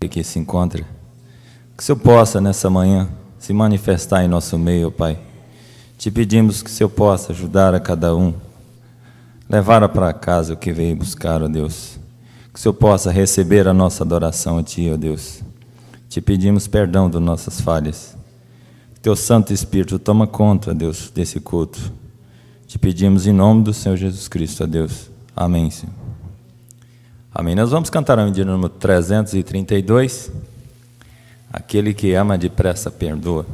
que se encontra, que o Senhor possa nessa manhã se manifestar em nosso meio, Pai. Te pedimos que o Senhor possa ajudar a cada um, levar para casa o que veio buscar, ó Deus. Que o Senhor possa receber a nossa adoração a Ti, ó Deus. Te pedimos perdão das nossas falhas. Teu Santo Espírito toma conta, ó Deus, desse culto. Te pedimos em nome do Senhor Jesus Cristo, ó Deus. Amém, Senhor. Amém. Nós vamos cantar a medida número 332. Aquele que ama depressa perdoa.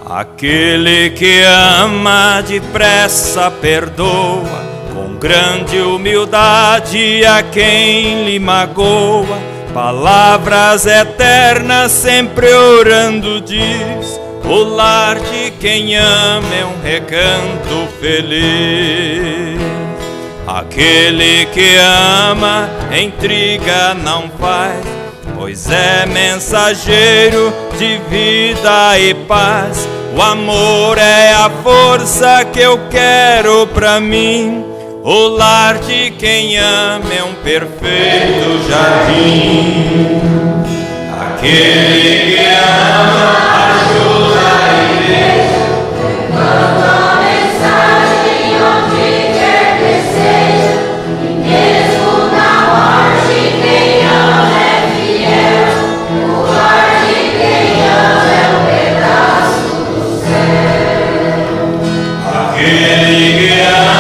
Aquele que ama depressa perdoa, com grande humildade a quem lhe magoa. Palavras eternas sempre orando diz: o lar de quem ama é um recanto feliz. Aquele que ama intriga não faz, pois é mensageiro de vida e paz. O amor é a força que eu quero pra mim. O lar de quem ama é um perfeito jardim. Aquele que ama ajuda a igreja, levando a mensagem onde quer que seja. E mesmo na morte quem ama é fiel. O lar de quem ama é um pedaço do céu. Aquele que ama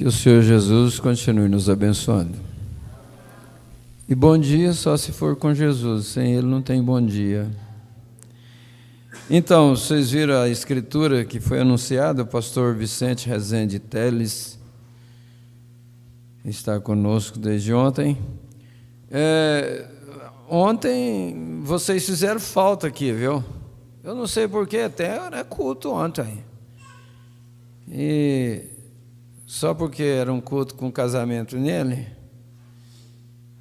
Que o Senhor Jesus continue nos abençoando. E bom dia só se for com Jesus, sem Ele não tem bom dia. Então, vocês viram a escritura que foi anunciada, o pastor Vicente Rezende Teles está conosco desde ontem. Ontem vocês fizeram falta aqui, viu? Eu não sei porquê, até era culto ontem. E só porque era um culto com casamento nele,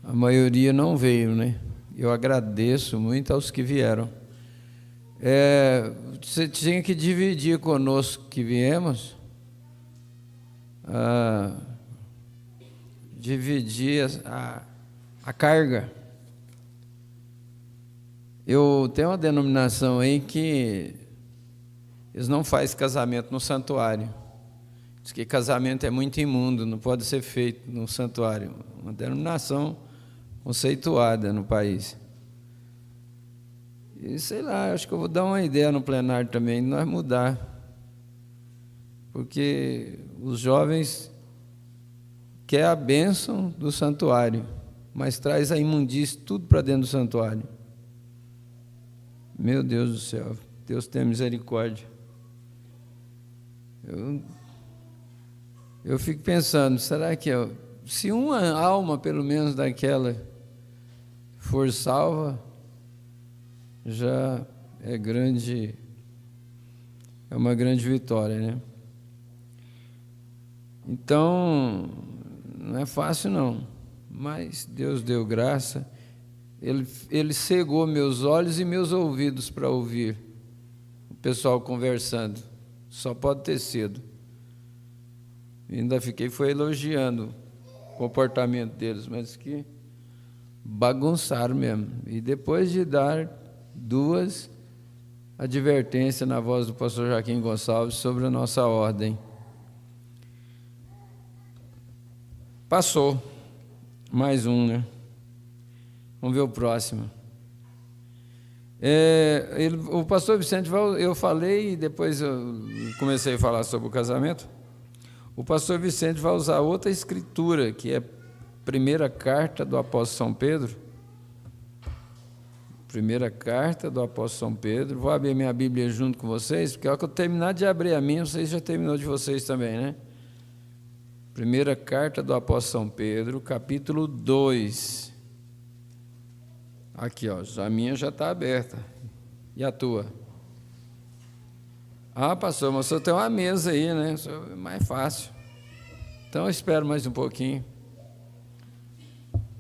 a maioria não veio, né? Eu agradeço muito aos que vieram. Você tinha que dividir conosco que viemos, dividir a carga. Eu tenho uma denominação aí que eles não fazem casamento no santuário. Diz que casamento é muito imundo, não pode ser feito no santuário. Uma denominação conceituada no país. E sei lá, acho que eu vou dar uma ideia no plenário também, de nós mudar. Porque os jovens quer a bênção do santuário, mas traz a imundície tudo para dentro do santuário. Meu Deus do céu, Deus tenha misericórdia. Eu fico pensando, será que se uma alma, pelo menos daquela, for salva, já é uma grande vitória, né? Então, não é fácil não, mas Deus deu graça, Ele cegou meus olhos e meus ouvidos para ouvir o pessoal conversando, só pode ter sido. Ainda foi elogiando o comportamento deles, mas que bagunçaram mesmo. E depois de dar 2 advertências na voz do pastor Joaquim Gonçalves sobre a nossa ordem. Passou. Mais um, né? Vamos ver o próximo. O pastor Vicente, eu falei e depois eu comecei a falar sobre o casamento. O pastor Vicente vai usar outra escritura, que é primeira carta do apóstolo São Pedro. Primeira carta do apóstolo São Pedro. Vou abrir minha Bíblia junto com vocês, porque a hora que eu terminar de abrir a minha, vocês já terminou de vocês também, né? Primeira carta do apóstolo São Pedro, capítulo 2. Aqui, ó, a minha já está aberta. E a tua? Ah, pastor, mas o senhor tem uma mesa aí, né? É mais fácil. Então, eu espero mais um pouquinho.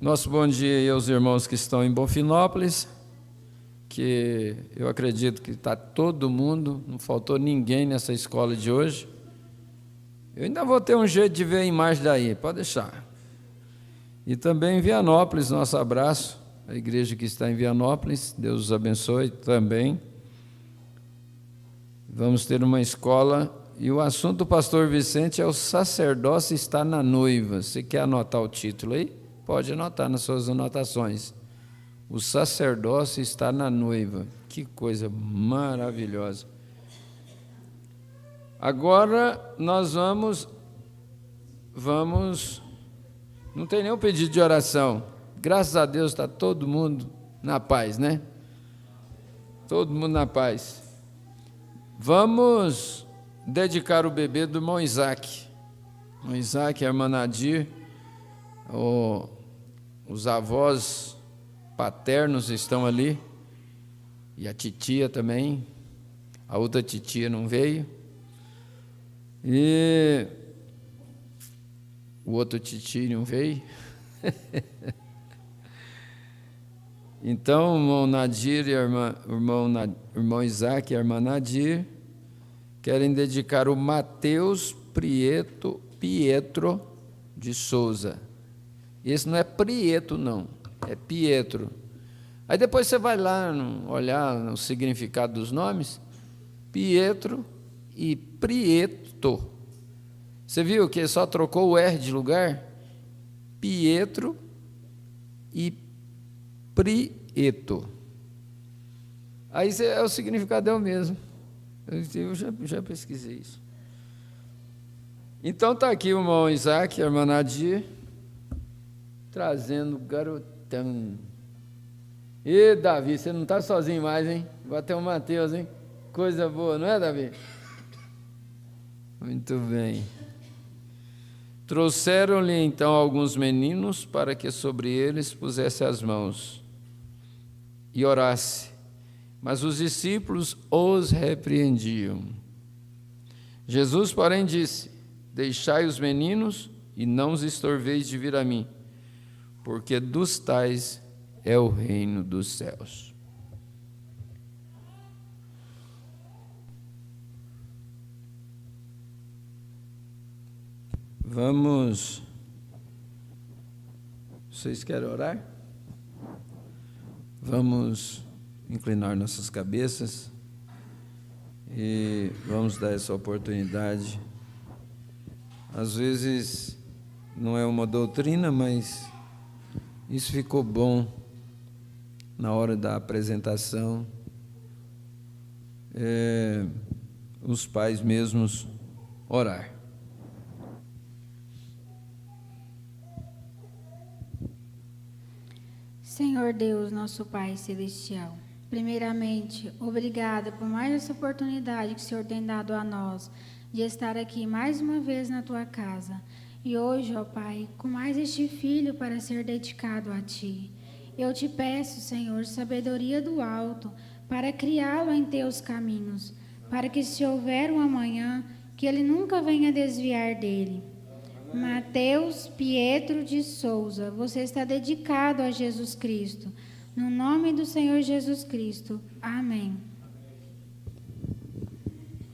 Nosso bom dia aí aos irmãos que estão em Bonfinópolis, que eu acredito que está todo mundo, não faltou ninguém nessa escola de hoje. Eu ainda vou ter um jeito de ver a imagem daí, pode deixar. E também em Vianópolis, nosso abraço, a igreja que está em Vianópolis, Deus os abençoe também. Vamos ter uma escola, e o assunto do pastor Vicente é o sacerdócio está na noiva. Você quer anotar o título aí? Pode anotar nas suas anotações. O sacerdócio está na noiva. Que coisa maravilhosa. Agora nós vamos, não tem nenhum pedido de oração. Graças a Deus está todo mundo na paz, né? Todo mundo na paz. Vamos dedicar o bebê do irmão Isaac. O Isaac e a irmã Nadir, os avós paternos estão ali, e a titia também, a outra titia não veio, e o outro titio não veio. Então, o irmão Nadir e o irmão Isaac e a irmã Nadir querem dedicar o Mateus Pietro de Souza. Esse não é Prieto, não, é Pietro. Aí depois você vai lá olhar o significado dos nomes, Pietro e Prieto. Você viu que só trocou o R de lugar? Pietro e Prieto. Aí o significado é o mesmo. Eu já pesquisei isso. Então está aqui o irmão Isaac, a irmã Nadir, trazendo garotão. E Davi, você não está sozinho mais, hein? Vai ter o Mateus, hein? Coisa boa, não é, Davi? Muito bem. Trouxeram-lhe então alguns meninos para que sobre eles pusesse as mãos e orasse, mas os discípulos os repreendiam. Jesus, porém, disse: deixai os meninos e não os estorveis de vir a mim, porque dos tais é o reino dos céus. Vamos. Vocês querem orar? Vamos inclinar nossas cabeças e vamos dar essa oportunidade. Às vezes não é uma doutrina, mas isso ficou bom na hora da apresentação. Os pais mesmos orar. Senhor Deus, nosso Pai Celestial, primeiramente, obrigada por mais essa oportunidade que o Senhor tem dado a nós de estar aqui mais uma vez na Tua casa. E hoje, ó Pai, com mais este filho para ser dedicado a Ti. Eu te peço, Senhor, sabedoria do alto para criá-lo em Teus caminhos, para que se houver um amanhã, que ele nunca venha desviar dele. Mateus Pietro de Souza, você está dedicado a Jesus Cristo. No nome do Senhor Jesus Cristo. Amém.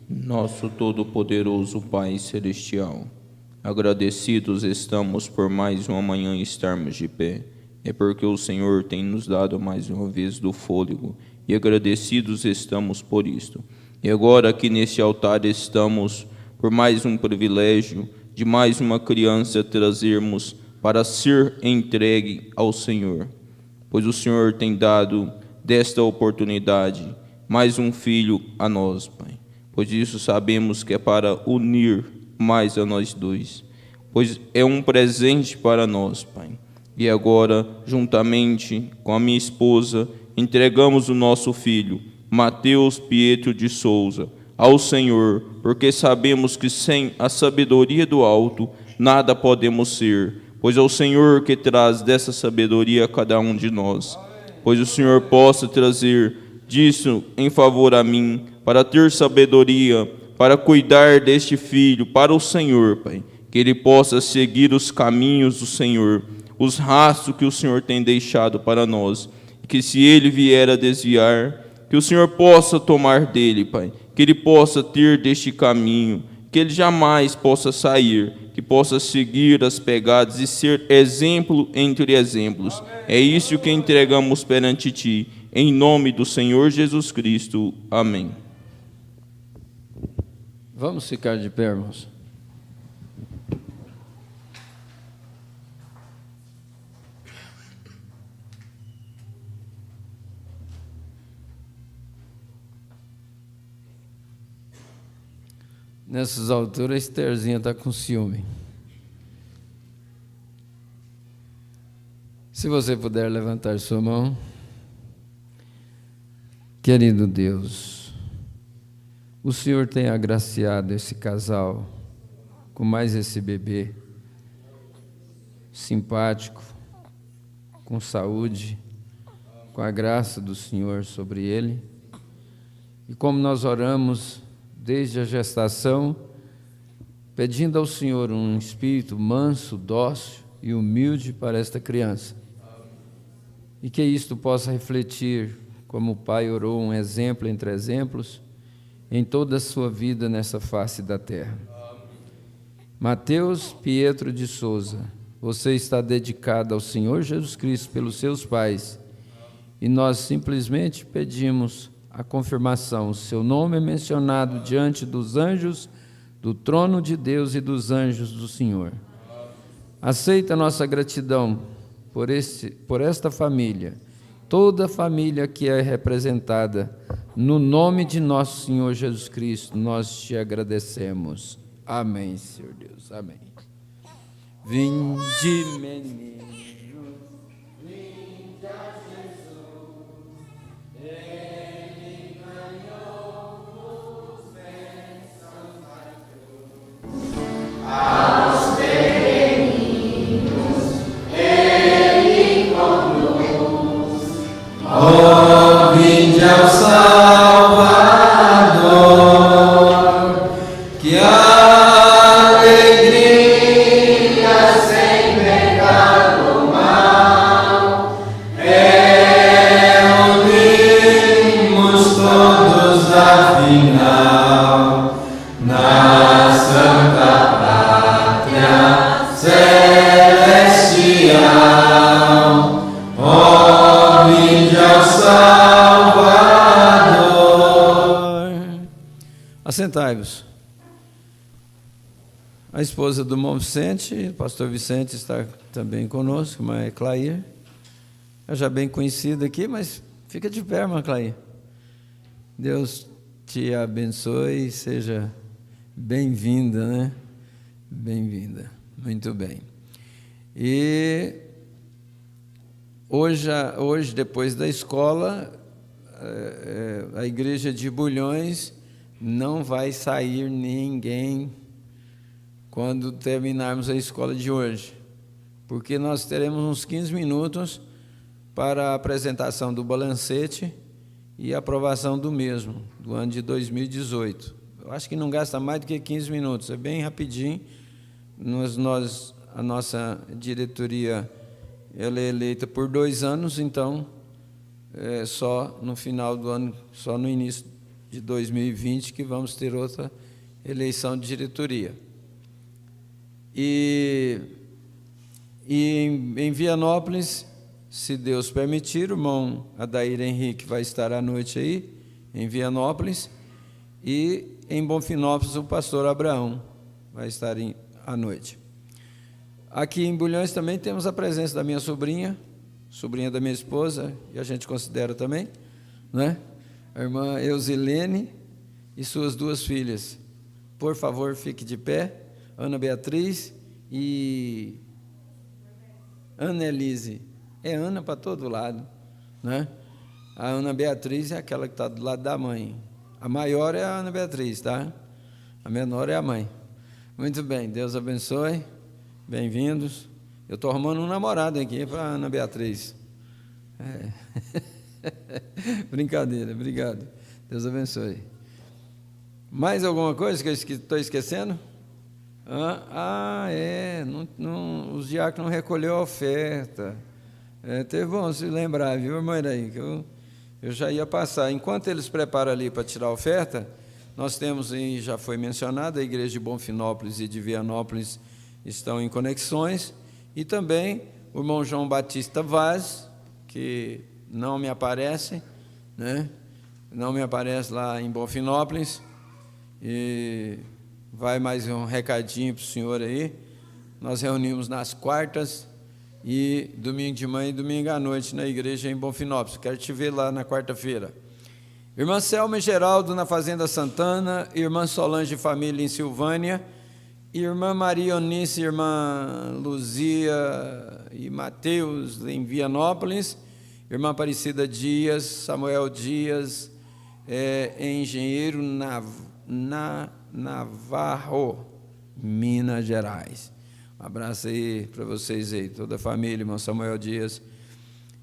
Nosso Todo-Poderoso Pai Celestial, agradecidos estamos por mais uma manhã estarmos de pé. É porque o Senhor tem nos dado mais uma vez do fôlego, e agradecidos estamos por isto. E agora aqui neste altar estamos por mais um privilégio de mais uma criança trazermos para ser entregue ao Senhor, pois o Senhor tem dado desta oportunidade mais um filho a nós, Pai. Pois isso sabemos que é para unir mais a nós dois, pois é um presente para nós, Pai. E agora, juntamente com a minha esposa, entregamos o nosso filho, Mateus Pietro de Souza, ao Senhor, porque sabemos que sem a sabedoria do alto, nada podemos ser, pois é o Senhor que traz dessa sabedoria a cada um de nós. Pois o Senhor possa trazer disso em favor a mim, para ter sabedoria, para cuidar deste filho, para o Senhor, Pai, que ele possa seguir os caminhos do Senhor, os rastros que o Senhor tem deixado para nós, e que se ele vier a desviar, que o Senhor possa tomar dele, Pai, que ele possa ter deste caminho, que ele jamais possa sair, que possa seguir as pegadas e ser exemplo entre exemplos. É isso que entregamos perante Ti, em nome do Senhor Jesus Cristo. Amém. Vamos ficar de pé, irmãos. Nessas alturas, a Estherzinha está com ciúme. Se você puder levantar sua mão. Querido Deus, o Senhor tem agraciado esse casal com mais esse bebê simpático, com saúde, com a graça do Senhor sobre ele. E como nós oramos desde a gestação, pedindo ao Senhor um espírito manso, dócil e humilde para esta criança. E que isto possa refletir, como o Pai orou, um exemplo entre exemplos, em toda a sua vida nessa face da terra. Mateus Pietro de Souza, você está dedicado ao Senhor Jesus Cristo pelos seus pais, e nós simplesmente pedimos a confirmação. O seu nome é mencionado diante dos anjos do trono de Deus e dos anjos do Senhor. Aceita a nossa gratidão por esta família, toda a família que é representada, no nome de nosso Senhor Jesus Cristo, nós te agradecemos. Amém, Senhor Deus, amém. Vinde, menino. Vinde ao Salvador, que alegria sem pecado mal, reunimos todos afinal, na Santa Pátria Celestial. Vinde ao Salvador. Assentai-vos. A esposa do irmão Vicente, o pastor Vicente, está também conosco, irmã Clair. É já bem conhecida aqui, mas fica de pé, irmã Clair. Deus te abençoe e seja bem-vinda, né? Bem-vinda. Muito bem. E Hoje, depois da escola, a igreja de Bulhões não vai sair ninguém quando terminarmos a escola de hoje, porque nós teremos uns 15 minutos para a apresentação do balancete e a aprovação do mesmo, do ano de 2018. Eu acho que não gasta mais do que 15 minutos, é bem rapidinho. A nossa diretoria ela é eleita por 2 anos, então só no final do ano, só no início de 2020 que vamos ter outra eleição de diretoria. E em Vianópolis, se Deus permitir, o irmão Adair Henrique vai estar à noite aí, em Vianópolis, e em Bonfinópolis o pastor Abraão vai estar à noite. Aqui em Bulhões também temos a presença da minha sobrinha da minha esposa, e a gente considera também, né? A irmã Eusilene e suas 2 filhas. Por favor, fique de pé. Ana Beatriz e Ana Elise. É Ana para todo lado, né? A Ana Beatriz é aquela que está do lado da mãe. A maior é a Ana Beatriz, tá? A menor é a mãe. Muito bem, Deus abençoe. Bem-vindos. Eu estou arrumando um namorado aqui para a Ana Beatriz. Brincadeira, obrigado. Deus abençoe. Mais alguma coisa que eu estou esquecendo? Os diáconos não recolheu a oferta. Teve bom se lembrar, viu, irmã Iraí, que eu já ia passar. Enquanto eles preparam ali para tirar a oferta, nós temos, e já foi mencionado, a igreja de Bonfinópolis e de Vianópolis estão em conexões, e também o irmão João Batista Vaz, que não me aparece, né? Não me aparece lá em Bonfinópolis, e vai mais um recadinho para o senhor aí. Nós reunimos nas quartas e domingo de manhã e domingo à noite na igreja em Bonfinópolis. Quero te ver lá na quarta-feira. Irmã Selma e Geraldo na Fazenda Santana, irmã Solange Família em Silvânia, irmã Maria Eunice, irmã Luzia e Mateus em Vianópolis, irmã Aparecida Dias, Samuel Dias, engenheiro Navarro, Minas Gerais. Um abraço aí para vocês aí, toda a família, irmão Samuel Dias.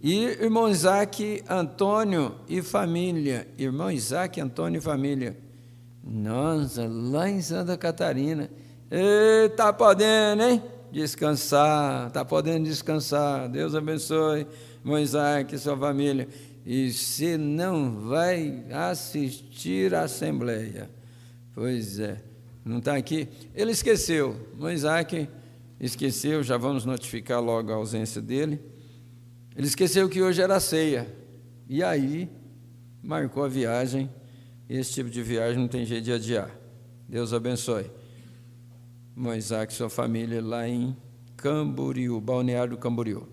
E irmão Isaac Antônio e família. Irmão Isaac Antônio e família. Nossa, lá em Santa Catarina. Está podendo, hein? Descansar, está podendo descansar. Deus abençoe, irmão Isaac e sua família. E você não vai assistir a assembleia. Pois é, não está aqui. Ele esqueceu, irmão Isaac esqueceu, já vamos notificar logo a ausência dele. Ele esqueceu que hoje era ceia, e aí marcou a viagem. Esse tipo de viagem não tem jeito de adiar. Deus abençoe. Irmão Isaac e sua família lá em Camboriú, Balneário Camboriú.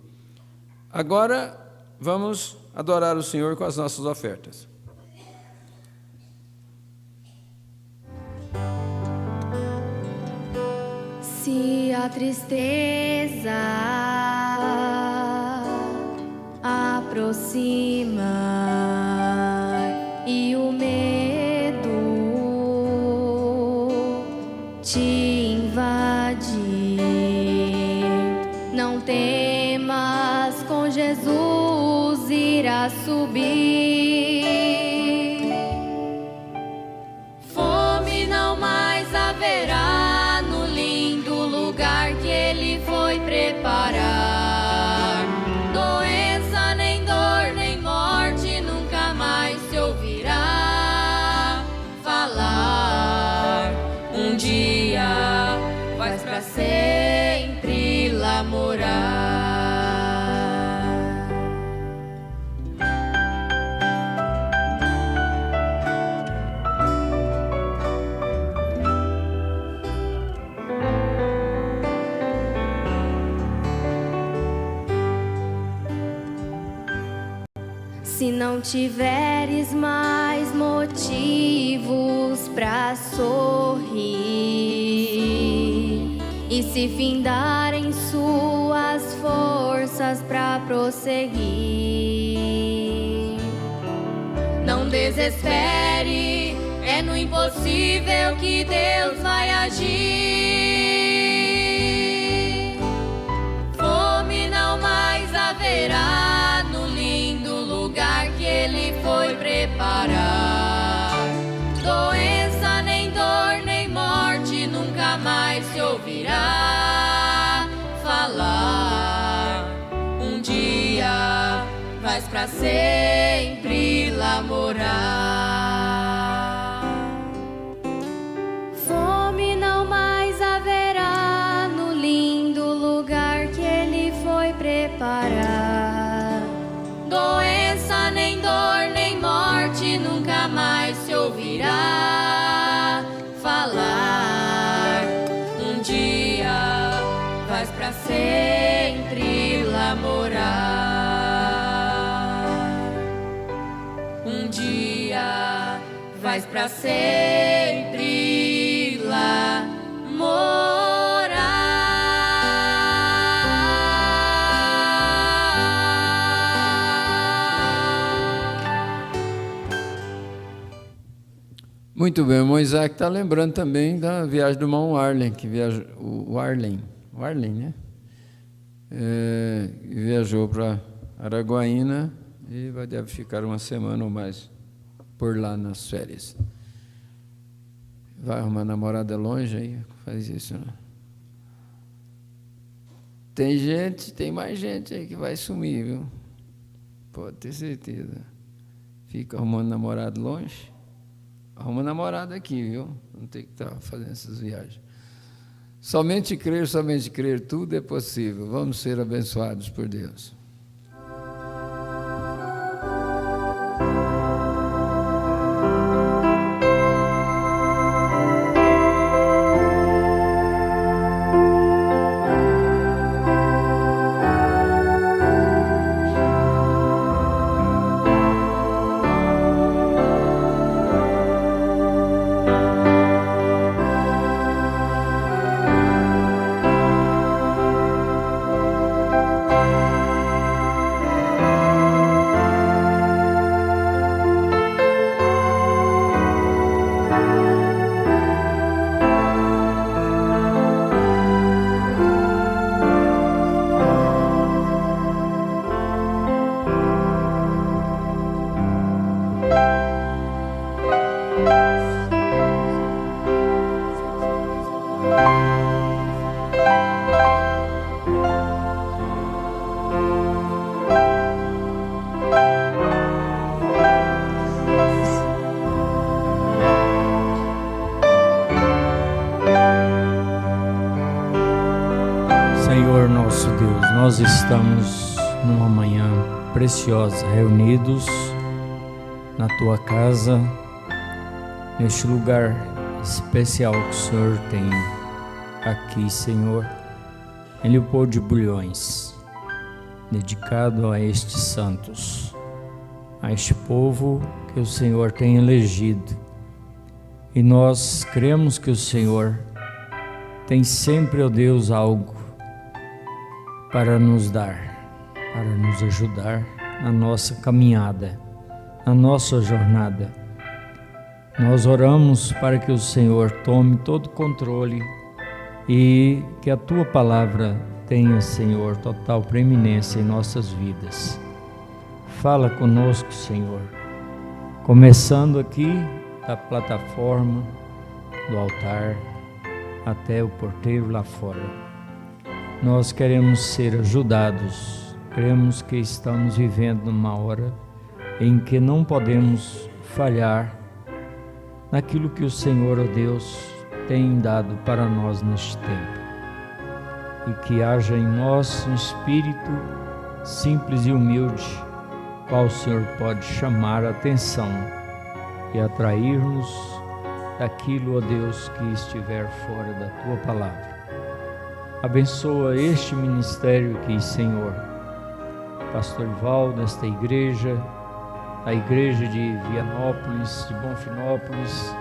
Agora vamos adorar o Senhor com as nossas ofertas. Se a tristeza aproxima e o medo te invadir, não temas, com Jesus irá subir. Fome não mais haverá no lindo lugar que Ele foi preparar. Doença, nem dor, nem morte nunca mais se ouvirá falar. Um dia vais para sempre lá morar. Se não tiveres mais motivos pra sorrir, e se findarem suas forças forças para prosseguir. Não desespere, é no impossível que Deus vai agir. Fome não mais haverá no lindo lugar que Ele foi preparar. Doença, nem dor, nem morte nunca mais se ouvirá falar. Um dia vais pra sempre lá morar. Fome não mais haverá no lindo lugar que Ele foi preparar. Doença, nem dor, nem morte nunca mais se ouvirá falar. Um dia vais pra sempre lá morar. Um dia vais pra sempre lá morar. Muito bem, o Moisés está lembrando também da viagem do irmão Arlen, que viajou, o Arlen, né? Viajou para Araguaína e deve ficar uma semana ou mais por lá nas férias. Vai arrumar namorada longe aí, faz isso, né? Tem mais gente aí que vai sumir, viu? Pode ter certeza. Fica arrumando namorado longe. Arruma namorada aqui, viu? Não tem que estar fazendo essas viagens. Somente crer, tudo é possível. Vamos ser abençoados por Deus. Senhor nosso Deus, nós estamos numa manhã preciosa, reunidos na Tua casa, neste lugar especial que o Senhor tem aqui, Senhor, em Leopoldo de Bulhões, dedicado a estes santos, a este povo que o Senhor tem elegido. E nós cremos que o Senhor tem sempre, ó Deus, algo para nos dar, para nos ajudar na nossa caminhada, na nossa jornada. Nós oramos para que o Senhor tome todo o controle e que a Tua palavra tenha, Senhor, total preeminência em nossas vidas. Fala conosco, Senhor, começando aqui da plataforma, do altar, até o porteiro lá fora. Nós queremos ser ajudados, cremos que estamos vivendo numa hora em que não podemos falhar naquilo que o Senhor, ó Deus, tem dado para nós neste tempo. E que haja em nós um espírito simples e humilde, qual o Senhor pode chamar a atenção e atrair-nos daquilo, ó Deus, que estiver fora da Tua palavra. Abençoa este ministério aqui, Senhor. Pastor Ivaldo, desta igreja, a igreja de Vianópolis, de Bonfinópolis,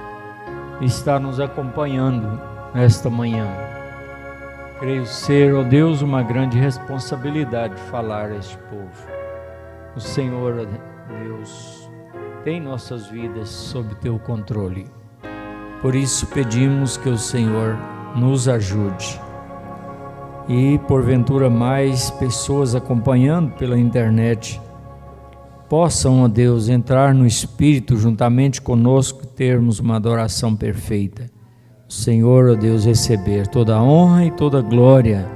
está nos acompanhando nesta manhã. Creio ser, ó Deus, uma grande responsabilidade falar a este povo. O Senhor, ó Deus, tem nossas vidas sob teu controle. Por isso pedimos que o Senhor nos ajude. E porventura mais pessoas acompanhando pela internet possam, ó Deus, entrar no Espírito juntamente conosco e termos uma adoração perfeita. O Senhor, ó Deus, receber toda a honra e toda a glória,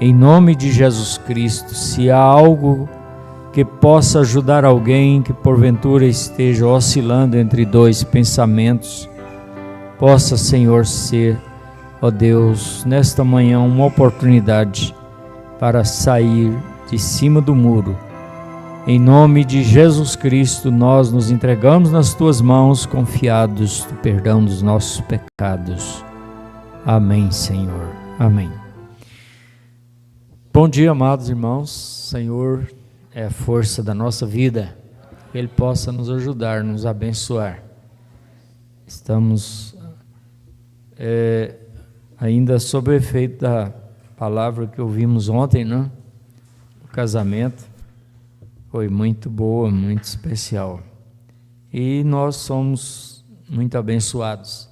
em nome de Jesus Cristo. Se há algo que possa ajudar alguém que porventura esteja oscilando entre dois pensamentos, possa, Senhor, ser, ó Deus, nesta manhã uma oportunidade para sair de cima do muro. Em nome de Jesus Cristo, nós nos entregamos nas Tuas mãos, confiados no perdão dos nossos pecados. Amém, Senhor. Amém. Bom dia, amados irmãos. Senhor é a força da nossa vida. Que Ele possa nos ajudar, nos abençoar. Estamos ainda sob o efeito da palavra que ouvimos ontem, né? O casamento. Foi muito boa, muito especial. E nós somos muito abençoados.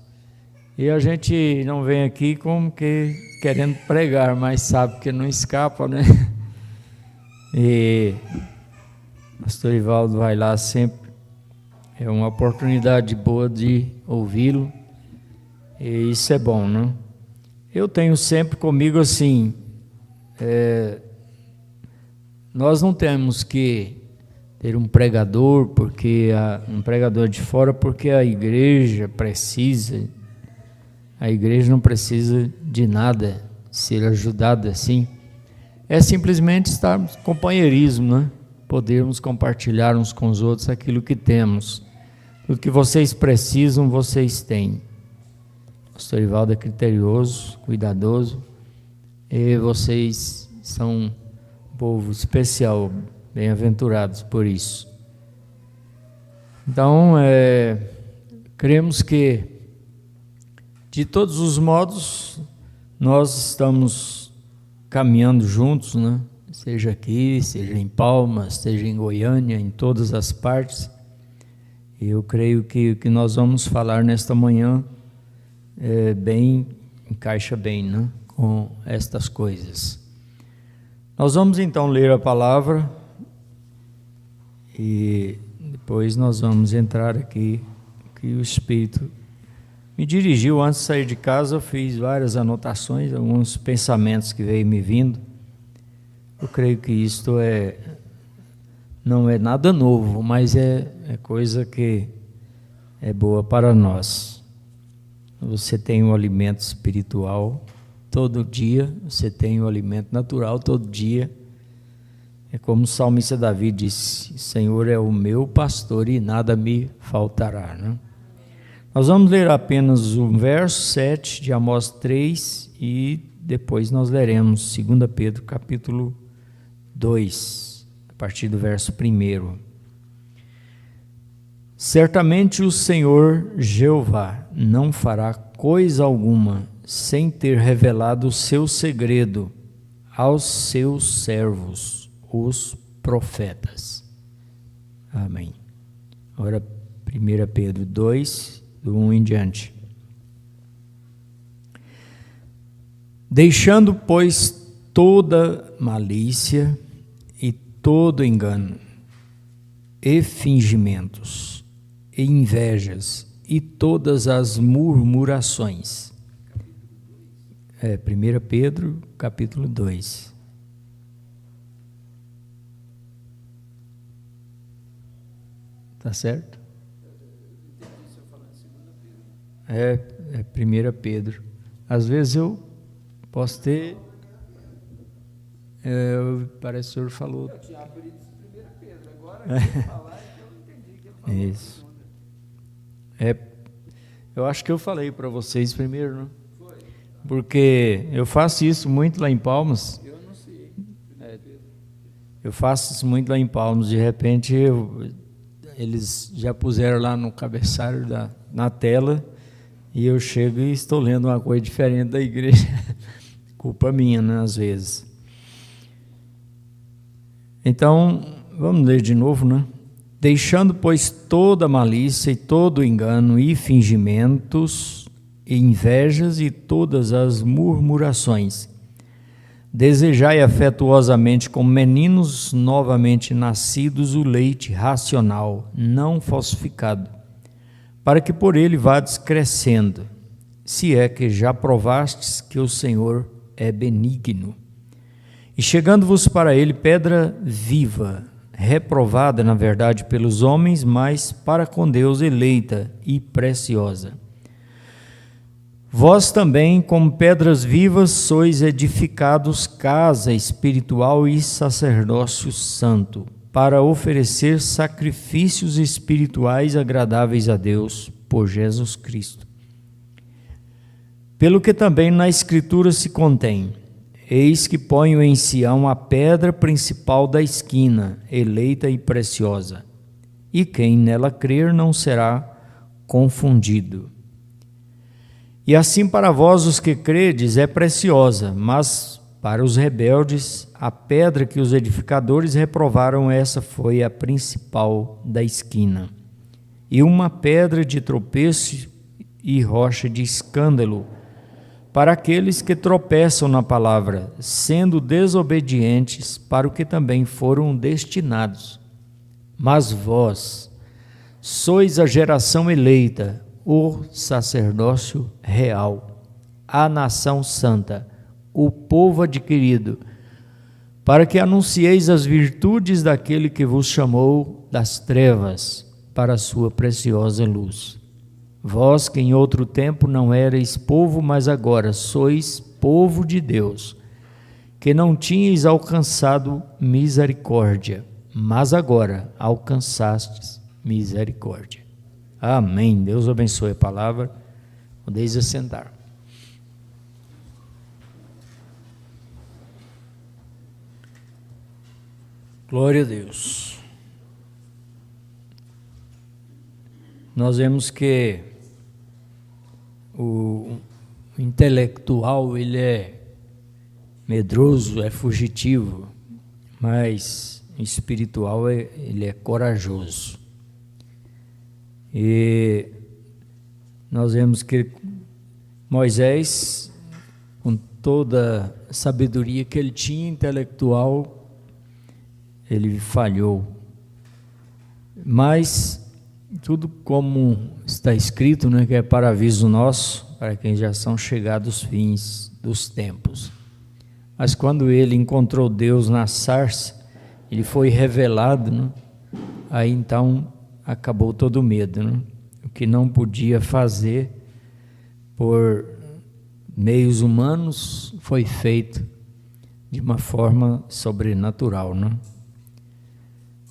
E a gente não vem aqui como que querendo pregar, mas sabe que não escapa, né? E o pastor Ivaldo vai lá sempre. É uma oportunidade boa de ouvi-lo. E isso é bom, né? Eu tenho sempre comigo assim... Nós não temos que ter um pregador, um pregador de fora, porque a igreja precisa. A igreja não precisa de nada, ser ajudada assim. É simplesmente estarmos companheirismo, né? Podermos compartilhar uns com os outros aquilo que temos. Tudo que vocês precisam, vocês têm. O pastor Ivaldo é criterioso, cuidadoso, e vocês são povo especial, bem-aventurados por isso. Então, cremos que, de todos os modos, nós estamos caminhando juntos, né? Seja aqui, seja em Palmas, seja em Goiânia, em todas as partes. E eu creio que o que nós vamos falar nesta manhã encaixa bem, né? Com estas coisas. Nós vamos então ler a palavra e depois nós vamos entrar aqui, que o Espírito me dirigiu. Antes de sair de casa eu fiz várias anotações, alguns pensamentos que veio me vindo. Eu creio que isto não é nada novo, mas é coisa que é boa para nós. Você tem um alimento espiritual todo dia, você tem o alimento natural todo dia. É como o salmista Davi disse: Senhor é o meu pastor e nada me faltará, né? Nós vamos ler apenas o verso 7 de Amós 3 e depois nós leremos 2 Pedro capítulo 2, a partir do verso 1. Certamente o Senhor Jeová não fará coisa alguma sem ter revelado o seu segredo aos seus servos, os profetas. Amém. Agora 1 Pedro 2, do 1 em diante. Deixando, pois, toda malícia e todo engano, e fingimentos, e invejas, e todas as murmurações. 1 Pedro, capítulo 2. Tá certo? É 1 Pedro. Às vezes eu posso ter... parece que o senhor falou... Eu tinha abrido 1 Pedro, agora que eu falar é que eu entendi que ele falou. Isso. Eu acho que eu falei para vocês primeiro, não? Foi. Porque eu faço isso muito lá em Palmas. Eu não sei. Eu faço isso muito lá em Palmas. De repente, eles já puseram lá no cabeçalho na tela, e eu chego e estou lendo uma coisa diferente da igreja. culpa minha, né, às vezes. Então, vamos ler de novo, né? Deixando, pois, toda malícia e todo engano e fingimentos e invejas e todas as murmurações, desejai afetuosamente como meninos novamente nascidos o leite racional, não falsificado, para que por ele vades crescendo, se é que já provastes que o Senhor é benigno. E chegando-vos para ele pedra viva, reprovada na verdade pelos homens, mas para com Deus eleita e preciosa. Vós também, como pedras vivas, sois edificados casa espiritual e sacerdócio santo, para oferecer sacrifícios espirituais agradáveis a Deus por Jesus Cristo. Pelo que também na Escritura se contém: eis que ponho em Sião a pedra principal da esquina, eleita e preciosa, e quem nela crer não será confundido. E assim para vós os que credes é preciosa, mas para os rebeldes a pedra que os edificadores reprovaram, essa foi a principal da esquina, e uma pedra de tropeço e rocha de escândalo para aqueles que tropeçam na palavra, sendo desobedientes para o que também foram destinados. Mas vós sois a geração eleita, o sacerdócio real, a nação santa, o povo adquirido, para que anuncieis as virtudes daquele que vos chamou das trevas para a sua preciosa luz. Vós que em outro tempo não erais povo, mas agora sois povo de Deus, que não tinhais alcançado misericórdia, mas agora alcançastes misericórdia. Amém. Deus abençoe a palavra. Podeis assentar. Glória a Deus. Nós vemos que o intelectual, ele é medroso, é fugitivo, mas o espiritual, ele é corajoso. E nós vemos que Moisés, com toda a sabedoria que ele tinha intelectual, ele falhou. Mas tudo como está escrito, né, que é para aviso nosso, para quem já são chegados os fins dos tempos. Mas quando ele encontrou Deus na sarça, ele foi revelado, né? Aí então acabou todo o medo, né? O que não podia fazer por meios humanos foi feito de uma forma sobrenatural, né?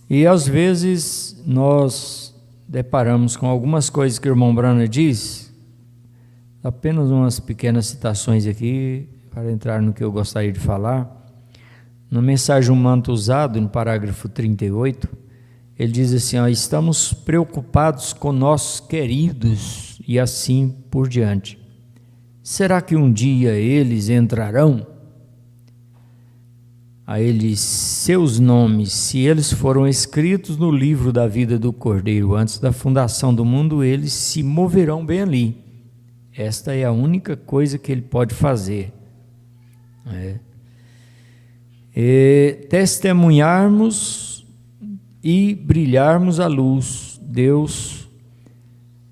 E às vezes nós deparamos com algumas coisas que o irmão Brana diz, apenas umas pequenas citações aqui, para entrar no que eu gostaria de falar. Na mensagem Um Manto Usado, no parágrafo 38, ele diz assim: estamos preocupados com nossos queridos e assim por diante. Será que um dia eles entrarão? A eles seus nomes, se eles foram escritos no livro da vida do Cordeiro antes da fundação do mundo, eles se moverão bem ali. Esta é a única coisa que ele pode fazer. Testemunharmos e brilharmos a luz. Deus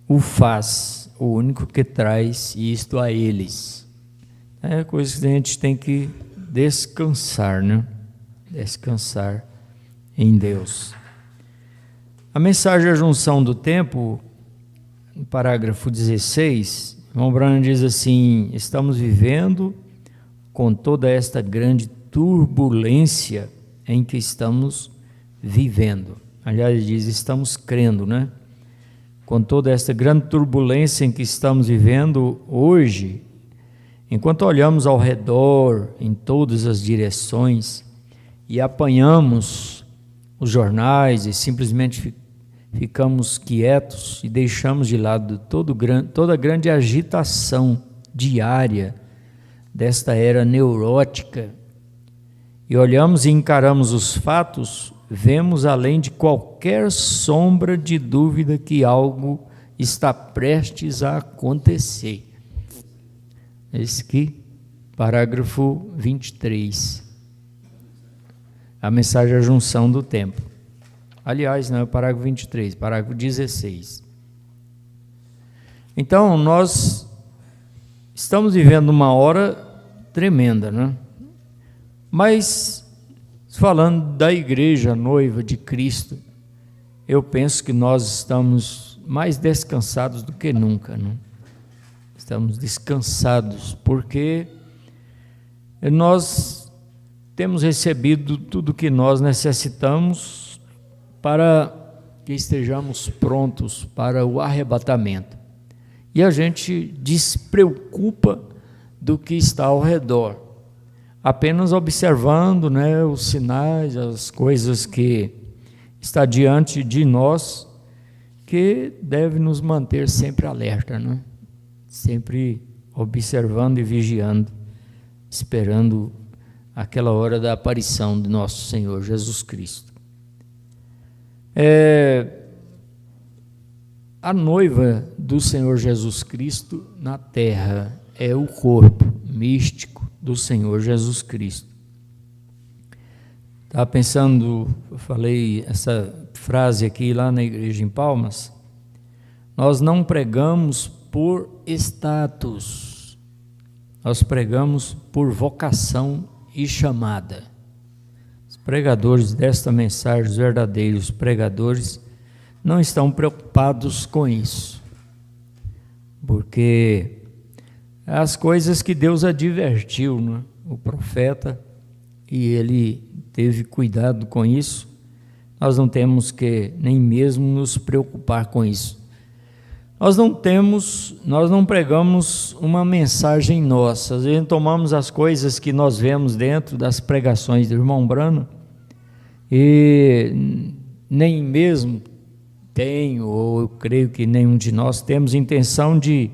o faz, o único que traz isto a eles. É coisa que a gente tem que descansar, né? Descansar em Deus. A mensagem A Junção do Tempo, no parágrafo 16, irmão Branham diz assim: estamos vivendo com toda esta grande turbulência em que estamos vivendo. Aliás, diz, estamos crendo, né? Com toda esta grande turbulência em que estamos vivendo hoje, enquanto olhamos ao redor, em todas as direções, e apanhamos os jornais e simplesmente ficamos quietos e deixamos de lado toda a grande agitação diária desta era neurótica e olhamos e encaramos os fatos, vemos além de qualquer sombra de dúvida que algo está prestes a acontecer. Esse aqui, parágrafo 23. A mensagem é a junção do tempo. Aliás, não é o parágrafo 23, parágrafo 16. Então, nós estamos vivendo uma hora tremenda, né? Mas, falando da igreja noiva de Cristo, eu penso que nós estamos mais descansados do que nunca, né? Estamos descansados, porque nós temos recebido tudo o que nós necessitamos para que estejamos prontos para o arrebatamento. E a gente despreocupa do que está ao redor, apenas observando, né, os sinais, as coisas que está diante de nós, que deve nos manter sempre alerta, né? Sempre observando e vigiando, esperando aquela hora da aparição de nosso Senhor Jesus Cristo. A noiva do Senhor Jesus Cristo na terra é o corpo místico do Senhor Jesus Cristo. Estava pensando, eu falei essa frase aqui lá na igreja em Palmas, nós não pregamos por status, nós pregamos por vocação e chamada. Os pregadores desta mensagem, os verdadeiros pregadores, não estão preocupados com isso, porque as coisas que Deus advertiu, né, o profeta, e ele teve cuidado com isso, nós não temos que nem mesmo nos preocupar com isso. Nós não pregamos uma mensagem nossa, às vezes tomamos as coisas que nós vemos dentro das pregações do irmão Brano, e nem mesmo tenho, ou eu creio que nenhum de nós temos intenção de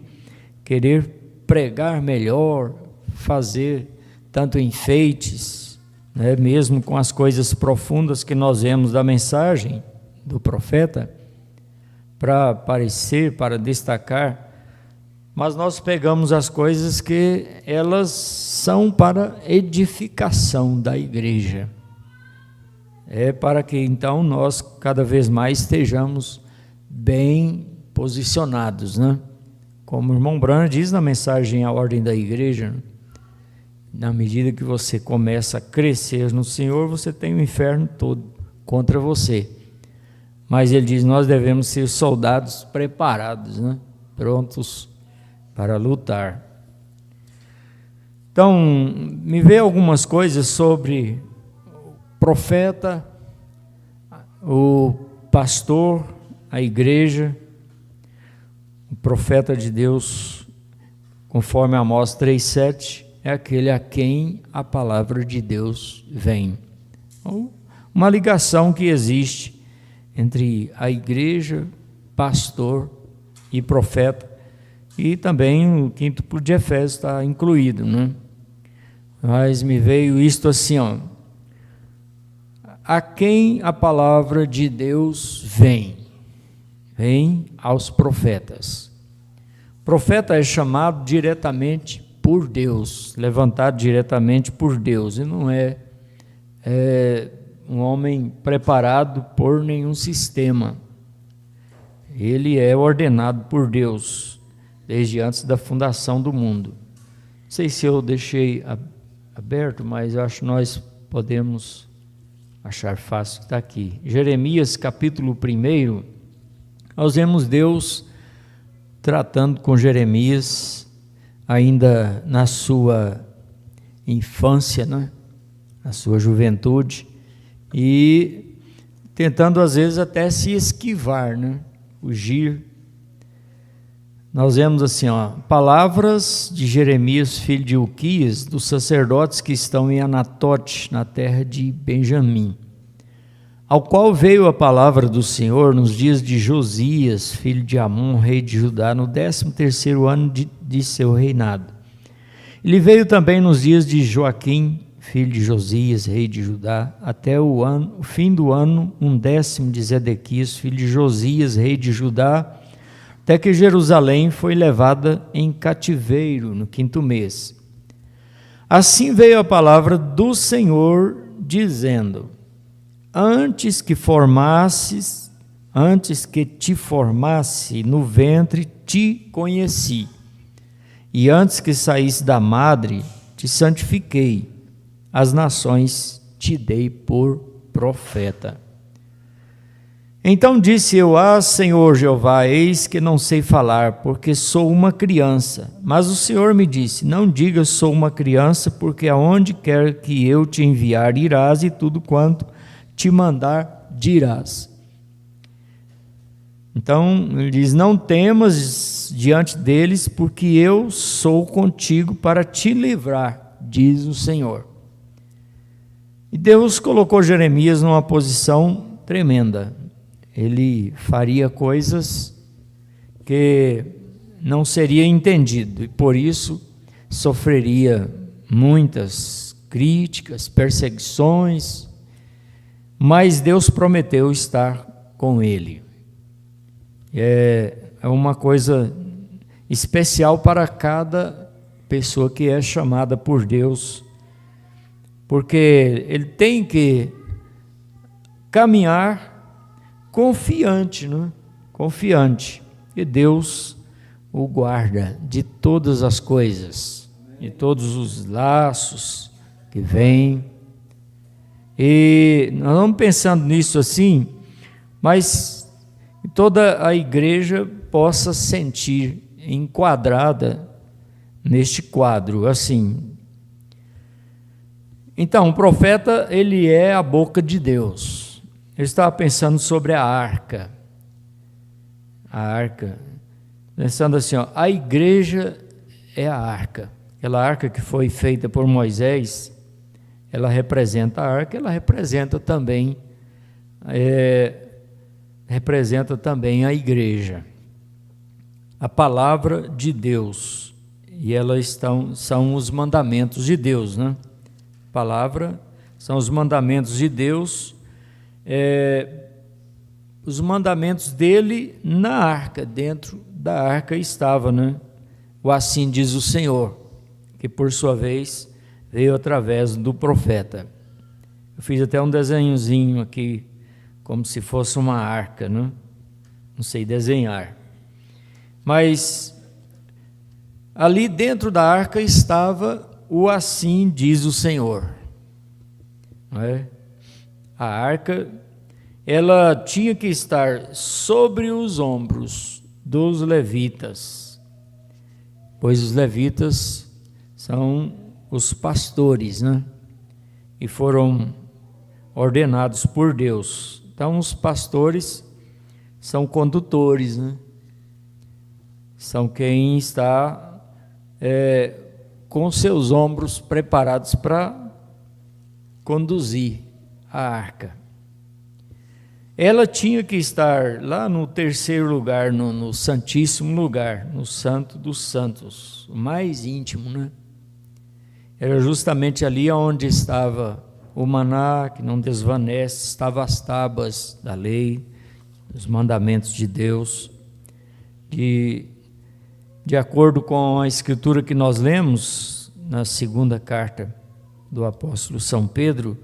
querer pregar melhor, fazer tanto enfeites, né, mesmo com as coisas profundas que nós vemos da mensagem do profeta, para aparecer, para destacar, mas nós pegamos as coisas que elas são para edificação da igreja. É para que então nós cada vez mais estejamos bem posicionados, né? Como o irmão Brano diz na mensagem A Ordem da Igreja, né? Na medida que você começa a crescer no Senhor, você tem o inferno todo contra você. Mas ele diz, nós devemos ser soldados preparados, né? Prontos para lutar. Então, me veio algumas coisas sobre o profeta, o pastor, a igreja, o profeta de Deus, conforme Amós 3,7, é aquele a quem a palavra de Deus vem. Uma ligação que existe entre a igreja, pastor e profeta, e também o quíntuplo de Efésios está incluído, né? Mas me veio isto assim, ó, a quem a palavra de Deus vem aos profetas. O profeta é chamado diretamente por Deus, levantado diretamente por Deus, e não é um homem preparado por nenhum sistema. Ele é ordenado por Deus desde antes da fundação do mundo. Não sei se eu deixei aberto, mas eu acho que nós podemos achar fácil que está aqui. Jeremias capítulo 1, nós vemos Deus tratando com Jeremias ainda na sua infância, né? Na sua juventude, e tentando às vezes até se esquivar, né? Fugir. Nós vemos assim, ó, palavras de Jeremias, filho de Uquias, dos sacerdotes que estão em Anatote, na terra de Benjamim, ao qual veio a palavra do Senhor nos dias de Josias, filho de Amon, rei de Judá, no 13º ano de seu reinado. Ele veio também nos dias de Joaquim, filho de Josias, rei de Judá, até o fim do ano 10º de Zedequias, filho de Josias, rei de Judá, até que Jerusalém foi levada em cativeiro no 5º mês. Assim veio a palavra do Senhor, dizendo: antes que te formasse no ventre, te conheci, e antes que saísse da madre, te santifiquei, as nações te dei por profeta. Então disse eu: Senhor Jeová, eis que não sei falar, porque sou uma criança. Mas o Senhor me disse: não digas sou uma criança, porque aonde quer que eu te enviar irás, e tudo quanto te mandar dirás. Então ele diz: não temas diante deles, porque eu sou contigo para te livrar, diz o Senhor. E Deus colocou Jeremias numa posição tremenda. Ele faria coisas que não seria entendido, e por isso sofreria muitas críticas, perseguições, mas Deus prometeu estar com ele. É uma coisa especial para cada pessoa que é chamada por Deus, porque ele tem que caminhar confiante, né? Confiante, que Deus o guarda de todas as coisas, de todos os laços que vêm. E nós vamos pensando nisso assim, mas que toda a igreja possa sentir enquadrada neste quadro, assim. Então, o profeta, ele é a boca de Deus. Eu estava pensando sobre a arca, pensando assim, a igreja é a arca, aquela arca que foi feita por Moisés, ela representa a arca, ela representa também a igreja, a palavra de Deus, e elas são os mandamentos de Deus, né? Palavra são os mandamentos de Deus, os mandamentos dele na arca, dentro da arca estava, né? O assim diz o Senhor, que por sua vez veio através do profeta. Eu fiz até um desenhozinho aqui, como se fosse uma arca, né? Não sei desenhar, mas ali dentro da arca estava o assim diz o Senhor, não é? A arca, ela tinha que estar sobre os ombros dos levitas, pois os levitas são os pastores, né? E foram ordenados por Deus. Então, os pastores são condutores, né? São quem está com seus ombros preparados para conduzir a arca. Ela tinha que estar lá no terceiro lugar, no santíssimo lugar, no santo dos santos, o mais íntimo, né? Era justamente ali onde estava o maná, que não desvanece, estavam as tábuas da lei, os mandamentos de Deus. De acordo com a escritura que nós lemos na segunda carta do apóstolo São Pedro,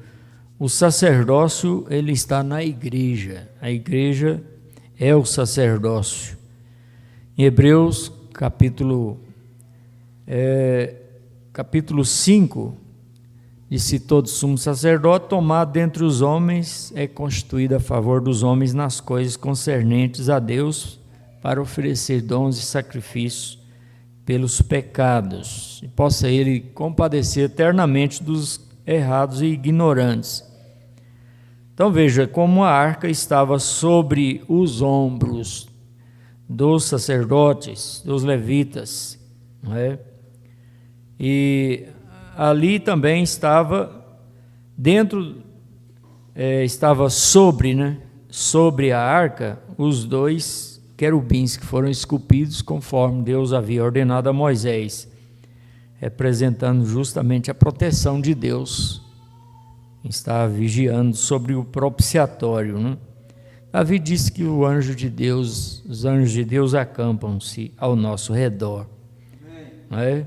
o sacerdócio, ele está na igreja. A igreja é o sacerdócio. Em Hebreus, capítulo 5, disse: todo sumo sacerdote tomado dentre os homens é constituído a favor dos homens nas coisas concernentes a Deus, para oferecer dons e sacrifícios pelos pecados, e possa ele compadecer eternamente dos errados e ignorantes. Então veja como a arca estava sobre os ombros dos sacerdotes, dos levitas, não é? E ali também estava estava sobre, né? Sobre a arca, os dois querubins que foram esculpidos conforme Deus havia ordenado a Moisés. representando justamente a proteção de Deus, está vigiando sobre o propiciatório, né? Davi disse que os anjos de Deus acampam-se ao nosso redor, né?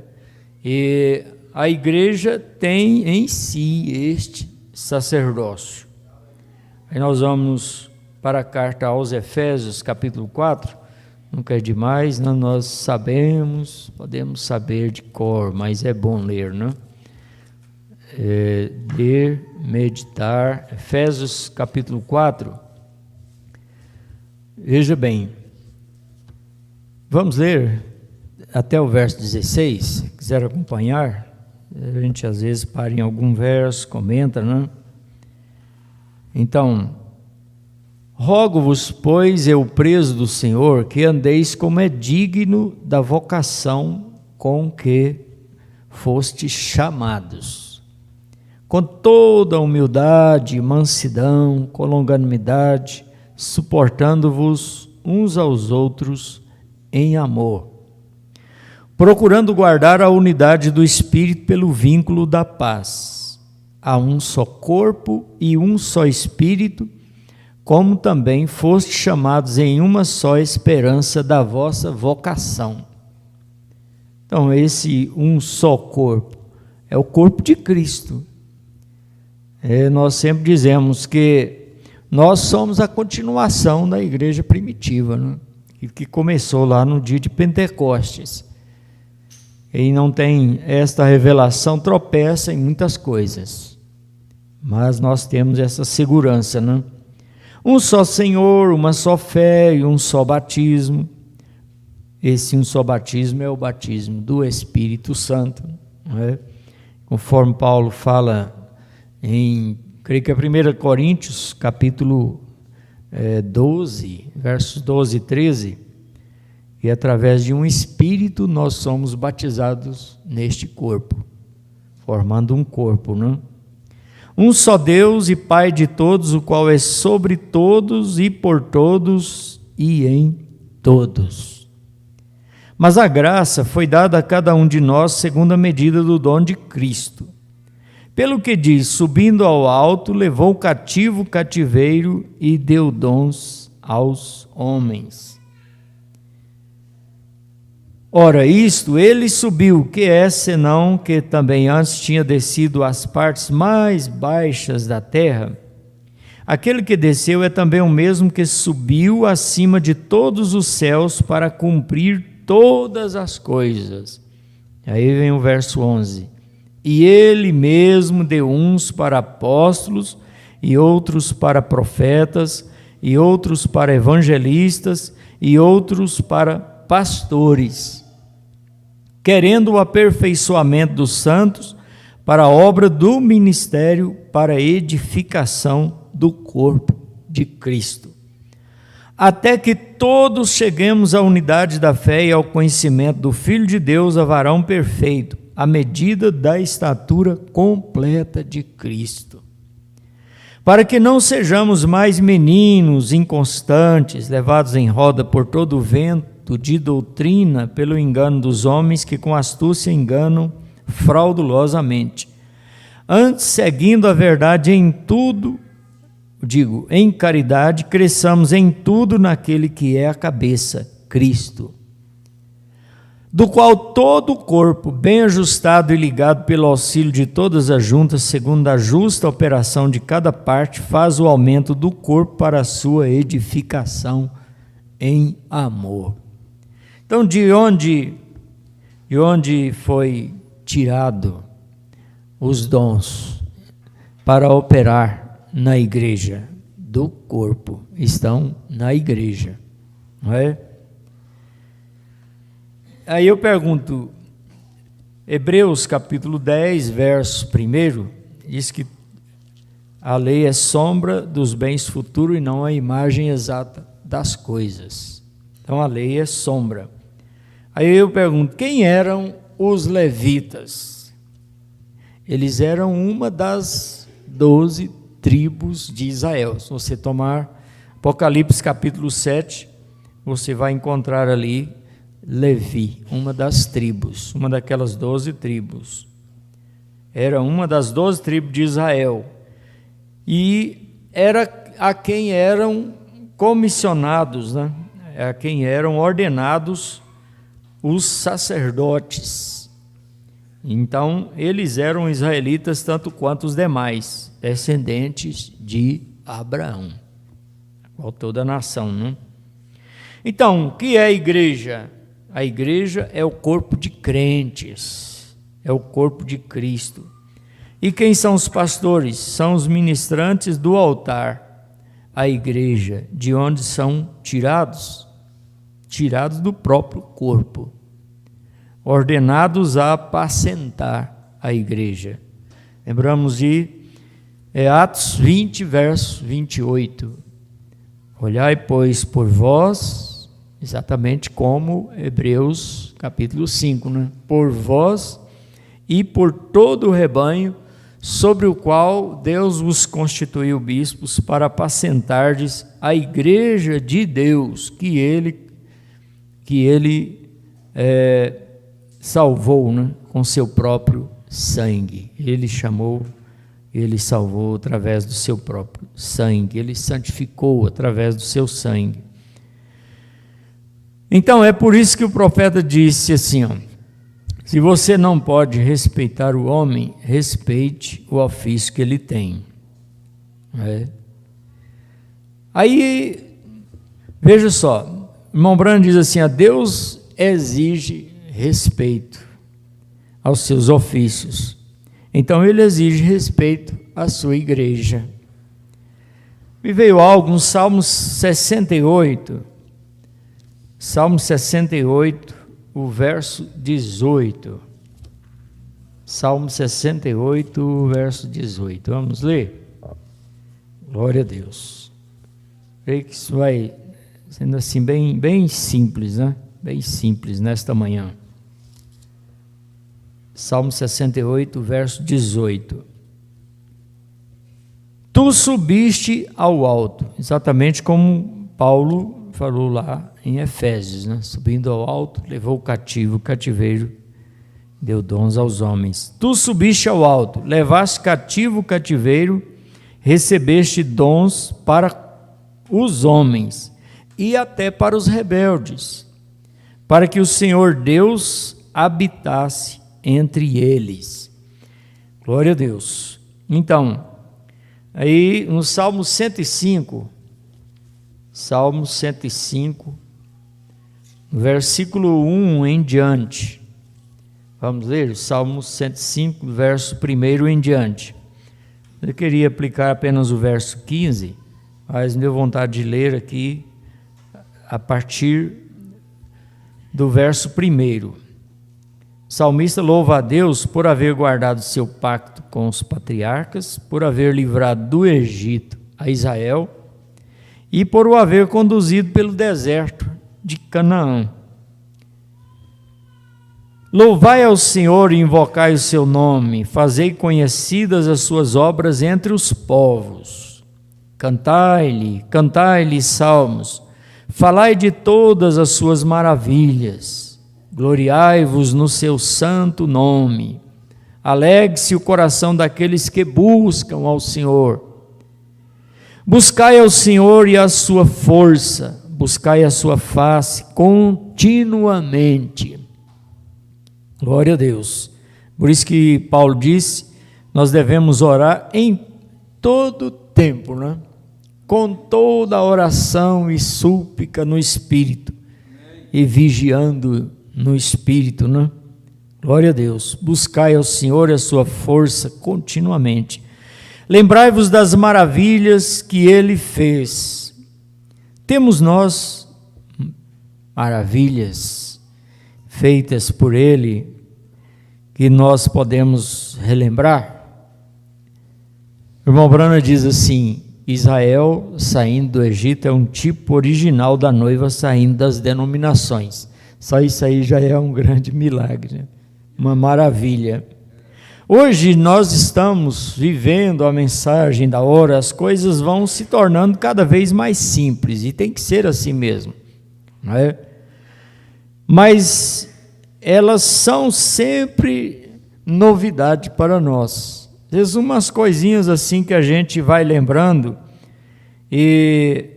E a igreja tem em si este sacerdócio. Aí nós vamos para a carta aos Efésios, capítulo 4, nunca é demais, né? Nós sabemos, podemos saber de cor, mas é bom ler, né? Ler, meditar, Efésios capítulo 4, veja bem, vamos ler até o verso 16, se quiser acompanhar, a gente às vezes para em algum verso, comenta, né? Então, rogo-vos, pois, eu preso do Senhor, que andeis como é digno da vocação com que fostes chamados, com toda humildade, mansidão, com longanimidade, suportando-vos uns aos outros em amor, procurando guardar a unidade do Espírito pelo vínculo da paz. Há um só corpo e um só Espírito, como também fostes chamados em uma só esperança da vossa vocação. Então, esse um só corpo é o corpo de Cristo. Nós sempre dizemos que nós somos a continuação da igreja primitiva, né? Que começou lá no dia de Pentecostes. Quem não tem esta revelação tropeça em muitas coisas, mas nós temos essa segurança, né? Um só Senhor, uma só fé e um só batismo. Esse um só batismo é o batismo do Espírito Santo, não é? Conforme Paulo fala em, creio que é 1 Coríntios, capítulo 12, versos 12 e 13, e através de um Espírito nós somos batizados neste corpo, formando um corpo, não? Um só Deus e Pai de todos, o qual é sobre todos e por todos e em todos. Mas a graça foi dada a cada um de nós segundo a medida do dom de Cristo. Pelo que diz, subindo ao alto, levou cativo o cativeiro e deu dons aos homens. Ora, isto ele subiu, que é senão que também antes tinha descido às partes mais baixas da terra? Aquele que desceu é também o mesmo que subiu acima de todos os céus para cumprir todas as coisas. Aí vem o verso 11. E ele mesmo deu uns para apóstolos, e outros para profetas, e outros para evangelistas, e outros para pastores, querendo o aperfeiçoamento dos santos, para a obra do ministério, para a edificação do corpo de Cristo, até que todos cheguemos à unidade da fé e ao conhecimento do Filho de Deus, a varão perfeito, à medida da estatura completa de Cristo, para que não sejamos mais meninos inconstantes, levados em roda por todo o vento de doutrina, pelo engano dos homens que com astúcia enganam fraudulosamente. Antes, seguindo a verdade em tudo, em caridade, cresçamos em tudo naquele que é a cabeça, Cristo, do qual todo o corpo, bem ajustado e ligado pelo auxílio de todas as juntas, segundo a justa operação de cada parte, faz o aumento do corpo para a sua edificação em amor. Então, de onde foi tirado os dons para operar na igreja? Do corpo, estão na igreja, não é? Aí eu pergunto, Hebreus capítulo 10, verso 1, diz que a lei é sombra dos bens futuros e não a imagem exata das coisas. Então a lei é sombra. Aí eu pergunto, quem eram os levitas? Eles eram uma das 12 tribos de Israel. Se você tomar Apocalipse capítulo 7, você vai encontrar ali Levi, uma das tribos, uma daquelas 12 tribos. Era uma das 12 tribos de Israel. E era a quem eram comissionados, né? A quem eram ordenados os sacerdotes. Então, eles eram israelitas tanto quanto os demais, descendentes de Abraão, igual toda a nação, né? Então, o que é a igreja? A igreja é o corpo de crentes, é o corpo de Cristo. E quem são os pastores? São os ministrantes do altar, a igreja, de onde são tirados do próprio corpo, ordenados a apacentar a igreja. Lembramos de Atos 20, verso 28. Olhai, pois, por vós, exatamente como Hebreus capítulo 5, né? Por vós e por todo o rebanho, sobre o qual Deus vos constituiu bispos, para apacentardes a igreja de Deus, que ele salvou, né? Com seu próprio sangue. Ele salvou através do seu próprio sangue, ele santificou através do seu sangue. Então é por isso que o profeta disse assim, ó, se você não pode respeitar o homem, respeite o ofício que ele tem. Aí, veja só, o irmão Branham diz assim, a Deus exige respeito aos seus ofícios. Então ele exige respeito à sua igreja. Me veio algo no Salmo 68, o verso 18. Salmo 68, o verso 18. Vamos ler? Glória a Deus. Creio que isso vai sendo assim bem simples, né? Bem simples nesta manhã. Salmo 68, verso 18. Tu subiste ao alto, exatamente como Paulo falou lá em Efésios, né? Subindo ao alto, levou o cativeiro, deu dons aos homens. Tu subiste ao alto, levaste cativo o cativeiro, recebeste dons para os homens e até para os rebeldes, para que o Senhor Deus habitasse entre eles. Glória a Deus. Então, aí no Salmo 105, versículo 1 em diante. Vamos ler? Salmo 105, verso 1 em diante. Eu queria aplicar apenas o verso 15, mas me deu vontade de ler aqui a partir do verso 1. O salmista louva a Deus por haver guardado seu pacto com os patriarcas, por haver livrado do Egito a Israel e por o haver conduzido pelo deserto de Canaã. Louvai ao Senhor e invocai o seu nome, fazei conhecidas as suas obras entre os povos. Cantai-lhe salmos, falai de todas as suas maravilhas. Gloriai-vos no seu santo nome. Alegre-se o coração daqueles que buscam ao Senhor. Buscai ao Senhor e a sua força, buscai a sua face continuamente. Glória a Deus. Por isso que Paulo disse, nós devemos orar em todo tempo, né? Com toda oração e súplica no Espírito, e vigiando no Espírito, né? Glória a Deus. Buscai ao Senhor e a sua força continuamente. Lembrai-vos das maravilhas que Ele fez. Temos nós maravilhas feitas por Ele que nós podemos relembrar? O irmão Branham diz assim, Israel saindo do Egito é um tipo original da noiva saindo das denominações. Só isso aí já é um grande milagre, uma maravilha. Hoje nós estamos vivendo a mensagem da hora, as coisas vão se tornando cada vez mais simples, e tem que ser assim mesmo, não é? mas elas são sempre novidade para nós. Às vezes umas coisinhas assim que a gente vai lembrando, e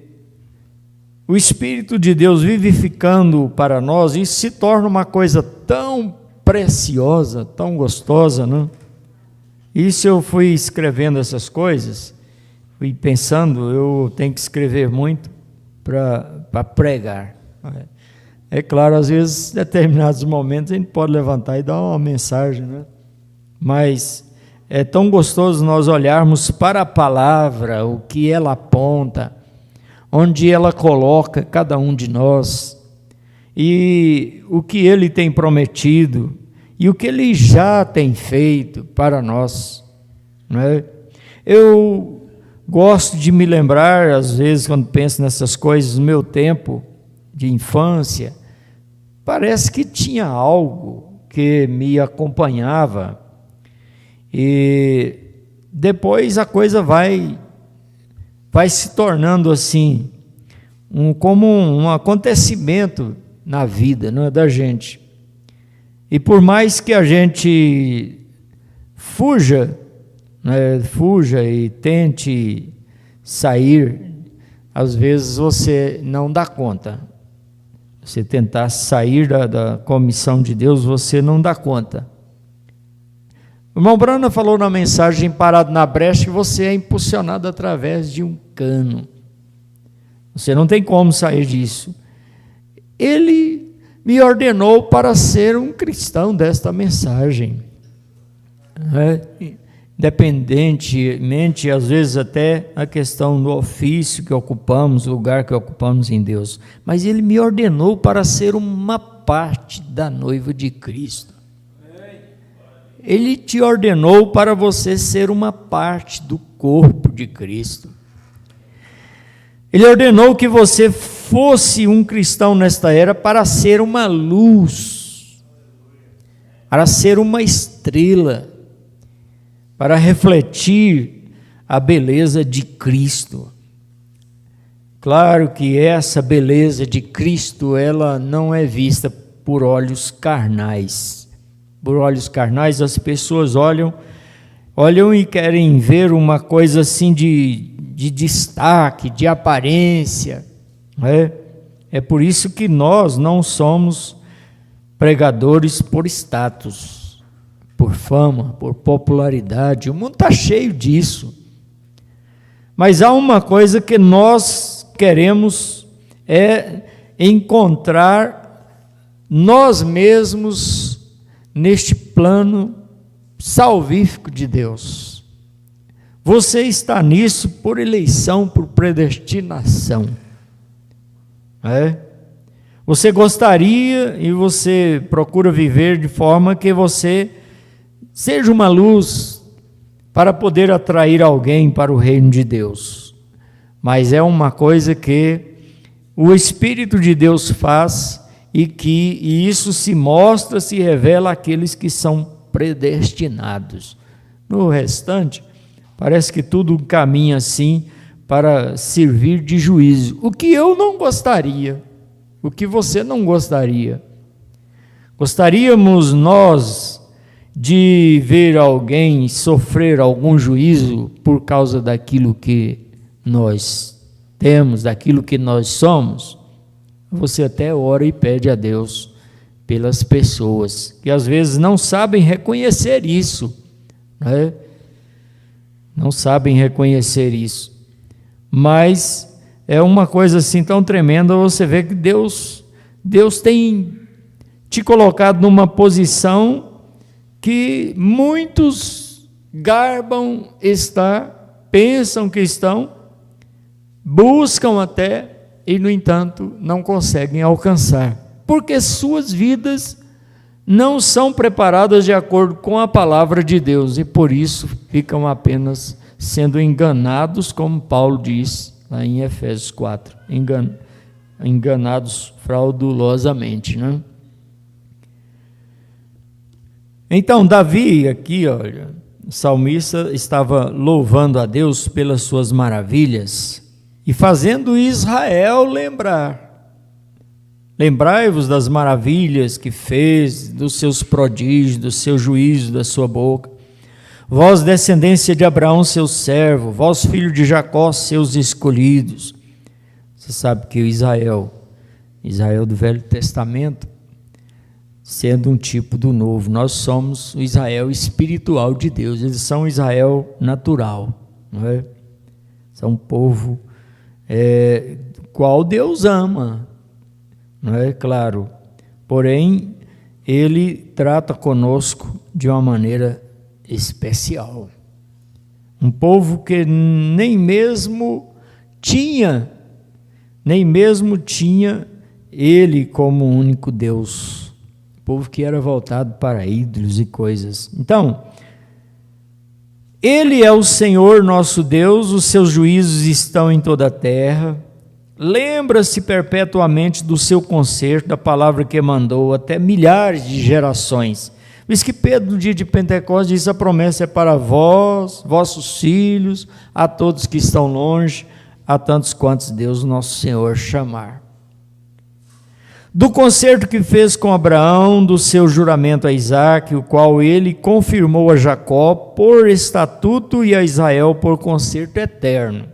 o Espírito de Deus vivificando para nós, isso se torna uma coisa tão preciosa, tão gostosa, né? Isso eu fui escrevendo essas coisas, fui pensando, eu tenho que escrever muito para pregar. É claro, às vezes, em determinados momentos, a gente pode levantar e dar uma mensagem, né? Mas é tão gostoso nós olharmos para a palavra, o que ela aponta, onde ela coloca cada um de nós, e o que ele tem prometido, e o que ele já tem feito para nós, não é? Eu gosto de me lembrar, às vezes, quando penso nessas coisas, no meu tempo de infância, parece que tinha algo que me acompanhava, e depois a coisa vai se tornando assim, como um acontecimento na vida, não é, da gente. E por mais que a gente fuja, né, fuja e tente sair, às vezes você não dá conta. Você tentar sair da comissão de Deus, você não dá conta. O irmão Brana falou na mensagem Parado na Brecha que você é impulsionado através de um cano. Você não tem como sair disso. Ele me ordenou para ser um cristão desta mensagem. Independentemente, às vezes até a questão do ofício que ocupamos, o lugar que ocupamos em Deus. Mas ele me ordenou para ser uma parte da noiva de Cristo. Ele te ordenou para você ser uma parte do corpo de Cristo. Ele ordenou que você fosse um cristão nesta era para ser uma luz, para ser uma estrela, para refletir a beleza de Cristo. Claro que essa beleza de Cristo, ela não é vista por olhos carnais. Por olhos carnais, as pessoas olham e querem ver uma coisa assim de destaque, de aparência. É por isso que nós não somos pregadores por status, por fama, por popularidade. O mundo está cheio disso. Mas há uma coisa que nós queremos, é encontrar nós mesmos neste plano salvífico de Deus. Você está nisso por eleição, por predestinação. Você gostaria e você procura viver de forma que você seja uma luz para poder atrair alguém para o reino de Deus. Mas é uma coisa que o Espírito de Deus faz, e isso se mostra, se revela àqueles que são predestinados. No restante, parece que tudo caminha assim para servir de juízo. O que eu não gostaria, o que você não gostaria. Gostaríamos nós de ver alguém sofrer algum juízo por causa daquilo que nós temos, daquilo que nós somos? Você até ora e pede a Deus pelas pessoas que às vezes não sabem reconhecer isso, né? Não sabem reconhecer isso, mas é uma coisa assim tão tremenda. Você vê que Deus tem te colocado numa posição que muitos garbam estar, pensam que estão, buscam até, e, no entanto, não conseguem alcançar, porque suas vidas não são preparadas de acordo com a palavra de Deus, e por isso ficam apenas sendo enganados, como Paulo diz lá em Efésios 4, enganados fraudulosamente, né? Então, Davi aqui, olha, o salmista estava louvando a Deus pelas suas maravilhas, e fazendo Israel lembrar Lembrai-vos das maravilhas que fez, dos seus prodígios, do seu juízo, da sua boca. Vós, descendência de Abraão, seu servo, vós, filho de Jacó, seus escolhidos. Você sabe que o Israel do Velho Testamento, sendo um tipo do Novo, nós somos o Israel espiritual de Deus, eles são o Israel natural, não é? São um povo qual Deus ama, não é? Claro, porém, Ele trata conosco de uma maneira especial. Um povo que nem mesmo tinha Ele como único Deus. Povo que era voltado para ídolos e coisas. Então, Ele é o Senhor nosso Deus, os seus juízos estão em toda a terra. Lembra-se perpetuamente do seu conserto, da palavra que mandou até milhares de gerações. Por isso que Pedro, no dia de Pentecostes, diz: a promessa é para vós, vossos filhos, a todos que estão longe, a tantos quantos Deus nosso Senhor chamar. Do concerto que fez com Abraão, do seu juramento a Isaque, o qual ele confirmou a Jacó por estatuto e a Israel por concerto eterno,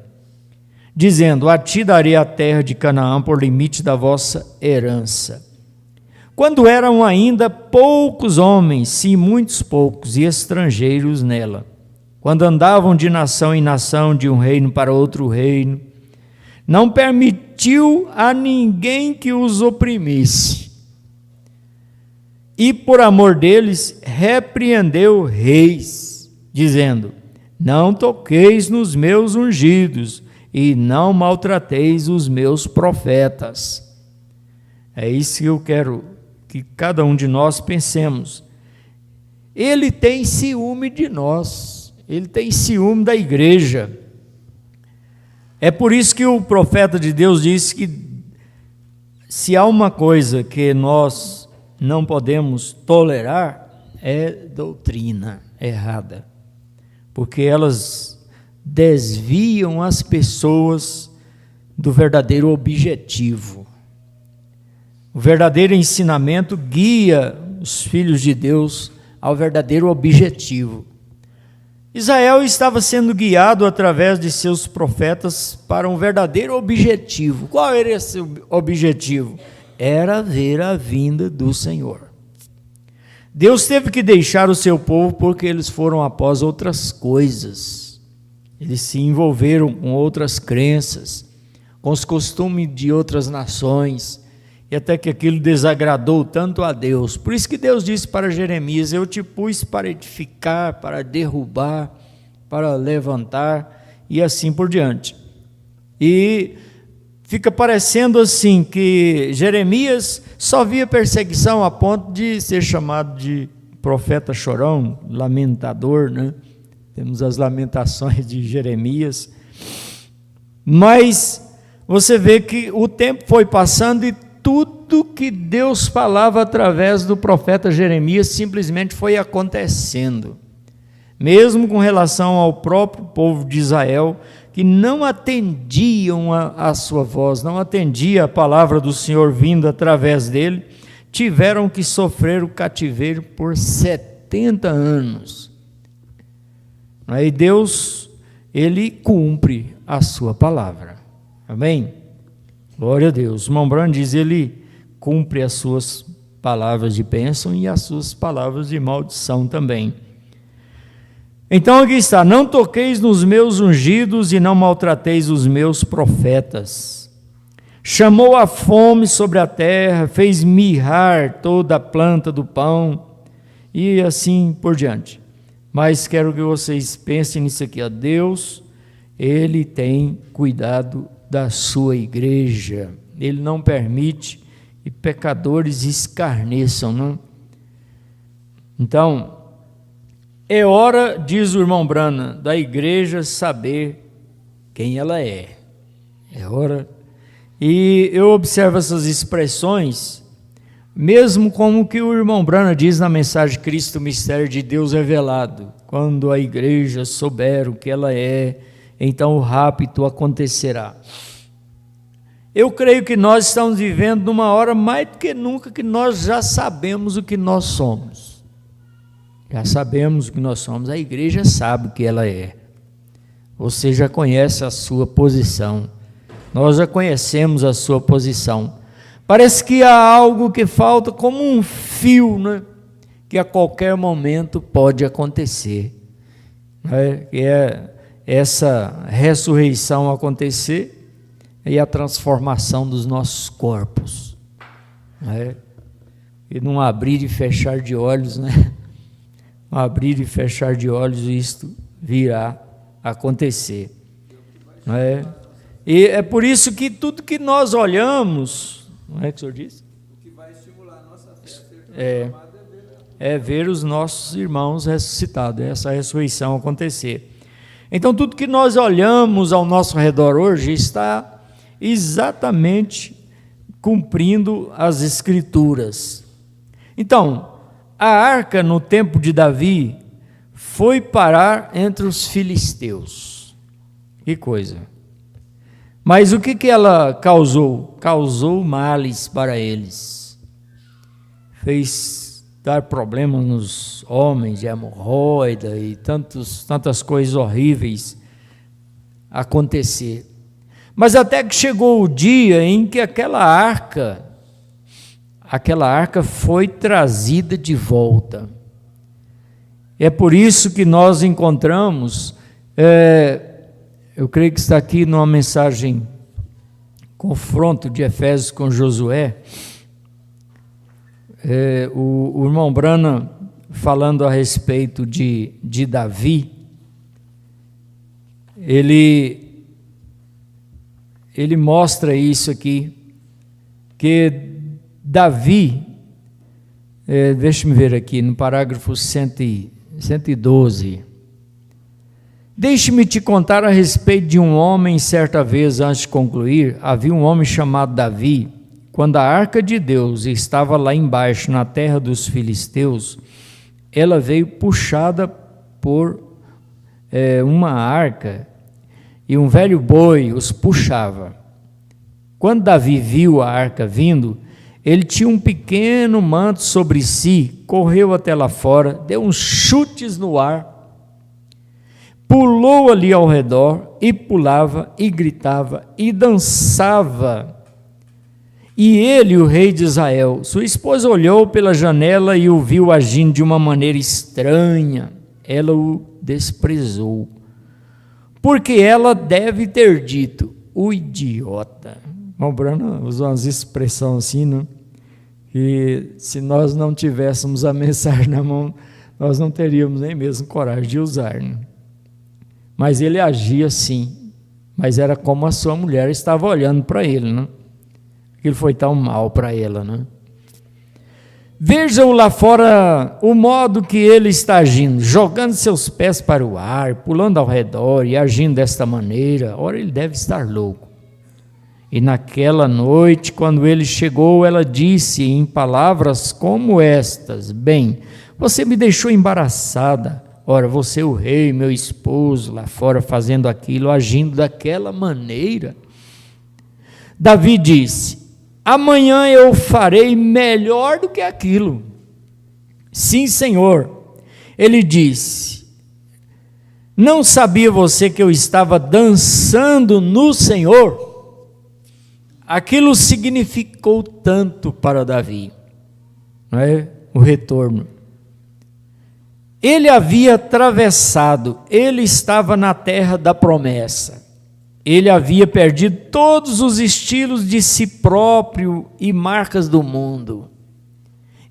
dizendo: a ti darei a terra de Canaã por limite da vossa herança. Quando eram ainda poucos homens, sim, muitos poucos, e estrangeiros nela, quando andavam de nação em nação, de um reino para outro reino, não permitiu a ninguém que os oprimisse. E por amor deles, repreendeu reis, dizendo: não toqueis nos meus ungidos, e não maltrateis os meus profetas. É isso que eu quero que cada um de nós pensemos. Ele tem ciúme de nós, ele tem ciúme da igreja. É por isso que o profeta de Deus disse que se há uma coisa que nós não podemos tolerar, é doutrina errada, porque elas desviam as pessoas do verdadeiro objetivo. O verdadeiro ensinamento guia os filhos de Deus ao verdadeiro objetivo. Israel estava sendo guiado através de seus profetas para um verdadeiro objetivo. Qual era esse objetivo? Era ver a vinda do Senhor. Deus teve que deixar o seu povo porque eles foram após outras coisas. Eles se envolveram com outras crenças, com os costumes de outras nações, e até que aquilo desagradou tanto a Deus. Por isso que Deus disse para Jeremias: eu te pus para edificar, para derrubar, para levantar, e assim por diante. E fica parecendo assim que Jeremias só via perseguição a ponto de ser chamado de profeta chorão, lamentador, né? Temos as lamentações de Jeremias. Mas você vê que o tempo foi passando e tudo que Deus falava através do profeta Jeremias simplesmente foi acontecendo. Mesmo com relação ao próprio povo de Israel, que não atendiam a sua voz, não atendia a palavra do Senhor vindo através dele, tiveram que sofrer o cativeiro por 70 anos. Aí Deus, Ele cumpre a sua palavra. Amém? Glória a Deus. O irmão Branham diz: Ele cumpre as suas palavras de bênção e as suas palavras de maldição também. Então aqui está: não toqueis nos meus ungidos e não maltrateis os meus profetas. Chamou a fome sobre a terra, fez mirrar toda a planta do pão, e assim por diante. Mas quero que vocês pensem nisso aqui, ó. Deus, Ele tem cuidado da sua igreja. Ele não permite que pecadores escarneçam, não? Então, é hora, diz o irmão Branham, da igreja saber quem ela é. É hora. E eu observo essas expressões, mesmo como que o irmão Branham diz na mensagem Cristo, o mistério de Deus revelado. Quando a igreja souber o que ela é, então o rapto acontecerá. Eu creio que nós estamos vivendo numa hora mais do que nunca que nós já sabemos o que nós somos. Já sabemos o que nós somos, a igreja sabe o que ela é. Você já conhece a sua posição, nós já conhecemos a sua posição. Parece que há algo que falta como um fio, né? Que a qualquer momento pode acontecer. Né? Que é essa ressurreição acontecer e a transformação dos nossos corpos. Né? E num abrir e fechar de olhos, né? Um abrir e fechar de olhos, isto virá acontecer. Né? E é por isso que tudo que nós olhamos, não é que o senhor disse? O que vai estimular a nossa fé é ver os nossos irmãos ressuscitados, essa ressurreição acontecer. Então, tudo que nós olhamos ao nosso redor hoje está exatamente cumprindo as Escrituras. Então, a arca no tempo de Davi foi parar entre os filisteus. Que coisa! Mas o que ela causou? Causou males para eles. Fez dar problemas nos homens de hemorroida e tantas coisas horríveis acontecer. Mas até que chegou o dia em que aquela arca foi trazida de volta. É por isso que nós encontramos, eu creio que está aqui numa mensagem, confronto de Efésios com Josué, o irmão Branham falando a respeito de Davi, ele mostra isso aqui, que Davi, deixa-me ver aqui, no parágrafo 112, deixe-me te contar a respeito de um homem, certa vez, antes de concluir, havia um homem chamado Davi, quando a arca de Deus estava lá embaixo, na terra dos filisteus, ela veio puxada por uma arca, e um velho boi os puxava. Quando Davi viu a arca vindo, ele tinha um pequeno manto sobre si, correu até lá fora, deu uns chutes no ar, pulou ali ao redor, e pulava, e gritava, e dançava. E ele, o rei de Israel, sua esposa olhou pela janela e o viu agindo de uma maneira estranha. Ela o desprezou, porque ela deve ter dito, o idiota. O Bruno usou umas expressões assim, né? Que se nós não tivéssemos a mensagem na mão, nós não teríamos nem mesmo coragem de usar, né? Mas ele agia assim, mas era como a sua mulher estava olhando para ele, né? Ele foi tão mal para ela, né? Vejam lá fora o modo que ele está agindo, jogando seus pés para o ar, pulando ao redor e agindo desta maneira. Ora, ele deve estar louco. E naquela noite, quando ele chegou, ela disse em palavras como estas: bem, você me deixou embaraçada. Ora, você é o rei, meu esposo, lá fora fazendo aquilo, agindo daquela maneira. Davi disse: amanhã eu farei melhor do que aquilo. Sim, Senhor. Ele disse: não sabia você que eu estava dançando no Senhor? Aquilo significou tanto para Davi, não é? O retorno. Ele havia atravessado, ele estava na terra da promessa. Ele havia perdido todos os estilos de si próprio e marcas do mundo.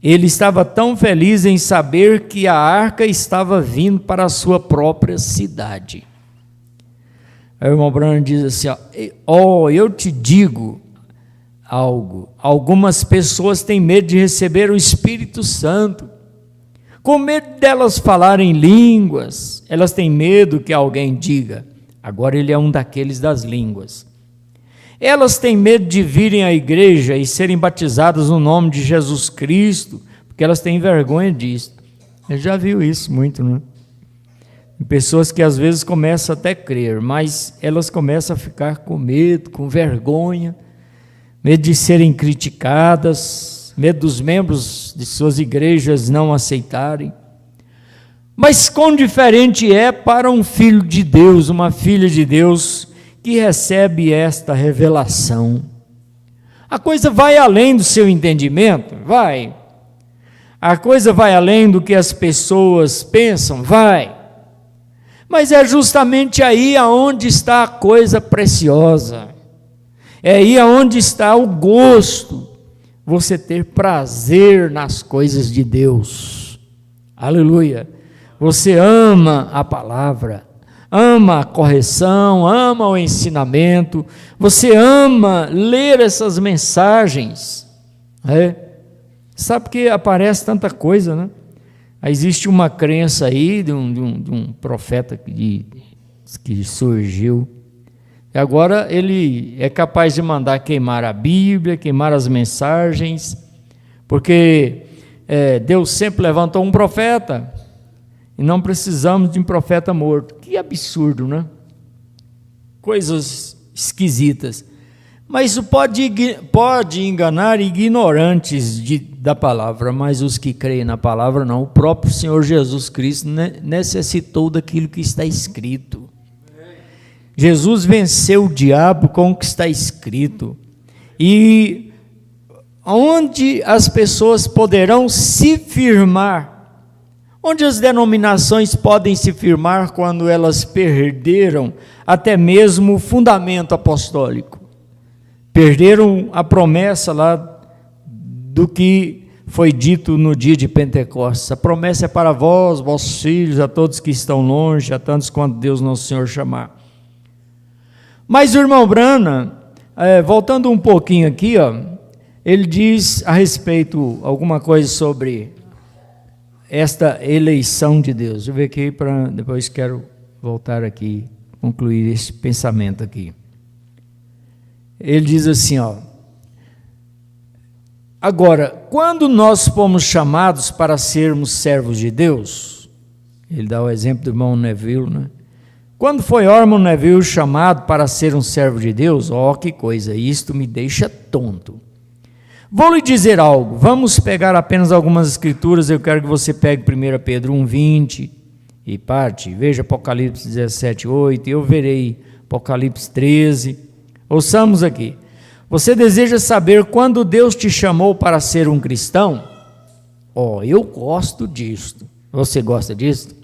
Ele estava tão feliz em saber que a arca estava vindo para a sua própria cidade. Aí o irmão Branham diz assim, eu te digo algo, algumas pessoas têm medo de receber o Espírito Santo, com medo delas falarem línguas, elas têm medo que alguém diga, agora ele é um daqueles das línguas. Elas têm medo de virem à igreja e serem batizadas no nome de Jesus Cristo, porque elas têm vergonha disso. Eu já viu isso muito, né? Pessoas que às vezes começam até a crer, mas elas começam a ficar com medo, com vergonha, medo de serem criticadas, medo dos membros de suas igrejas não aceitarem. Mas quão diferente é para um filho de Deus, uma filha de Deus, que recebe esta revelação. A coisa vai além do seu entendimento? Vai. A coisa vai além do que as pessoas pensam? Vai. Mas é justamente aí aonde está a coisa preciosa. É aí aonde está o gosto, você ter prazer nas coisas de Deus. Aleluia. Você ama a palavra, ama a correção, ama o ensinamento, você ama ler essas mensagens. Sabe que aparece tanta coisa, né? Existe uma crença aí de um profeta que surgiu, e agora ele é capaz de mandar queimar a Bíblia, queimar as mensagens, porque Deus sempre levantou um profeta, e não precisamos de um profeta morto. Que absurdo, né? Coisas esquisitas. Mas isso pode enganar ignorantes da palavra, mas os que creem na palavra não. O próprio Senhor Jesus Cristo necessitou daquilo que está escrito. Jesus venceu o diabo com o que está escrito. E onde as pessoas poderão se firmar? Onde as denominações podem se firmar quando elas perderam até mesmo o fundamento apostólico? Perderam a promessa lá do que foi dito no dia de Pentecostes. A promessa é para vós, vossos filhos, a todos que estão longe, a tantos quanto Deus nosso Senhor chamar. Mas o irmão Branham, voltando um pouquinho aqui, ele diz a respeito alguma coisa sobre esta eleição de Deus. Deixa eu ver aqui, depois quero voltar aqui, concluir esse pensamento aqui. Ele diz assim, agora, quando nós fomos chamados para sermos servos de Deus, ele dá o exemplo do irmão Neville, né? Quando foi o irmão Neville chamado para ser um servo de Deus, que coisa, isto me deixa tonto. Vou lhe dizer algo, vamos pegar apenas algumas escrituras, eu quero que você pegue 1 Pedro 1,20 e parte, veja Apocalipse 17,8, eu verei Apocalipse 13, ouçamos aqui. Você deseja saber quando Deus te chamou para ser um cristão? Eu gosto disto. Você gosta disto?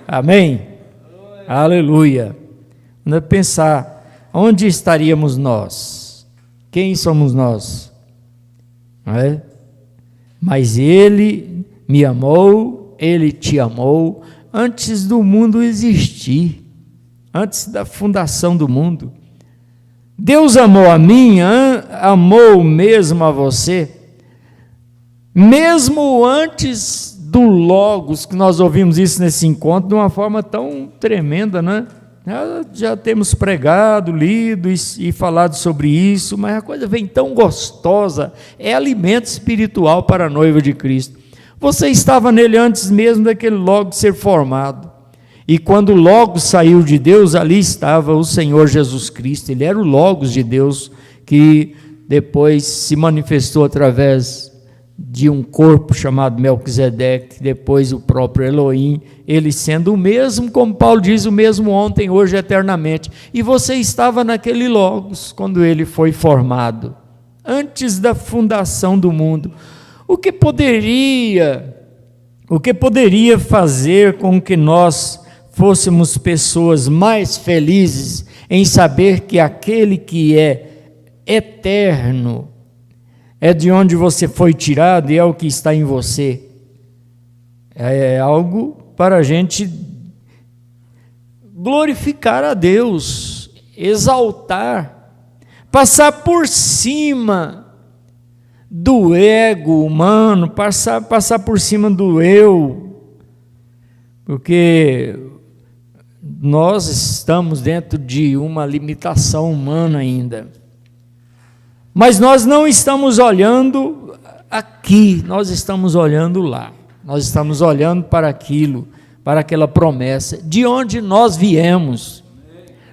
Amém? Aleluia. Vamos pensar, onde estaríamos nós? Quem somos nós? Mas Ele me amou, Ele te amou, antes do mundo existir, antes da fundação do mundo. Deus amou a mim, amou mesmo a você, mesmo antes do Logos, que nós ouvimos isso nesse encontro, de uma forma tão tremenda, né? Já temos pregado, lido e falado sobre isso, mas a coisa vem tão gostosa, é alimento espiritual para a noiva de Cristo. Você estava nele antes mesmo daquele Logos ser formado, e quando o Logos saiu de Deus, ali estava o Senhor Jesus Cristo. Ele era o Logos de Deus, que depois se manifestou através de um corpo chamado Melquisedeque, depois o próprio Elohim, ele sendo o mesmo, como Paulo diz, o mesmo ontem, hoje, eternamente. E você estava naquele Logos, quando ele foi formado, antes da fundação do mundo. O que poderia fazer com que nós fôssemos pessoas mais felizes em saber que aquele que é eterno é de onde você foi tirado e é o que está em você? É algo para a gente glorificar a Deus, exaltar, passar por cima do ego humano, passar por cima do eu, porque nós estamos dentro de uma limitação humana ainda. Mas nós não estamos olhando aqui, nós estamos olhando lá. Nós estamos olhando para aquilo, para aquela promessa, de onde nós viemos.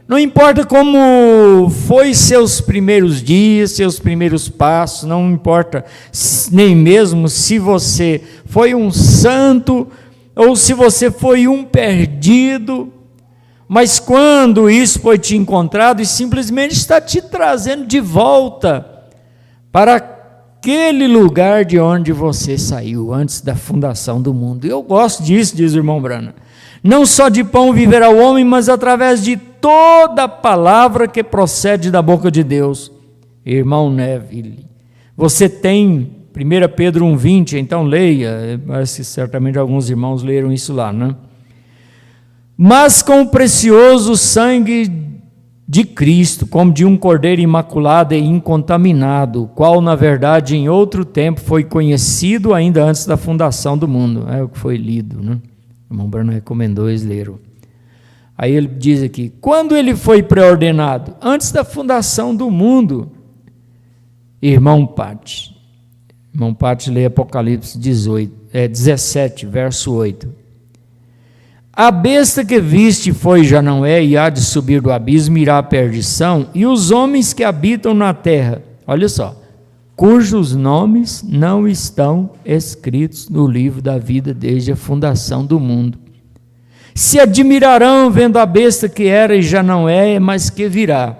Não importa como foi seus primeiros dias, seus primeiros passos, não importa nem mesmo se você foi um santo ou se você foi um perdido, mas quando isso foi te encontrado e simplesmente está te trazendo de volta para aquele lugar de onde você saiu antes da fundação do mundo. Eu gosto disso, diz o irmão Brana. Não só de pão viverá o homem, mas através de toda palavra que procede da boca de Deus. Irmão Neville, você tem 1 Pedro 1,20, então leia, parece que certamente alguns irmãos leram isso lá, né? Mas com o precioso sangue de Cristo, como de um cordeiro imaculado e incontaminado, qual na verdade em outro tempo foi conhecido ainda antes da fundação do mundo. É o que foi lido, né? O irmão Bruno recomendou eles leram. Aí ele diz aqui, quando ele foi preordenado? Antes da fundação do mundo. Irmão Pati lê Apocalipse 17, verso 8. A besta que viste foi, já não é, e há de subir do abismo, irá à perdição, e os homens que habitam na terra, olha só, cujos nomes não estão escritos no livro da vida desde a fundação do mundo. Se admirarão vendo a besta que era e já não é, mas que virá.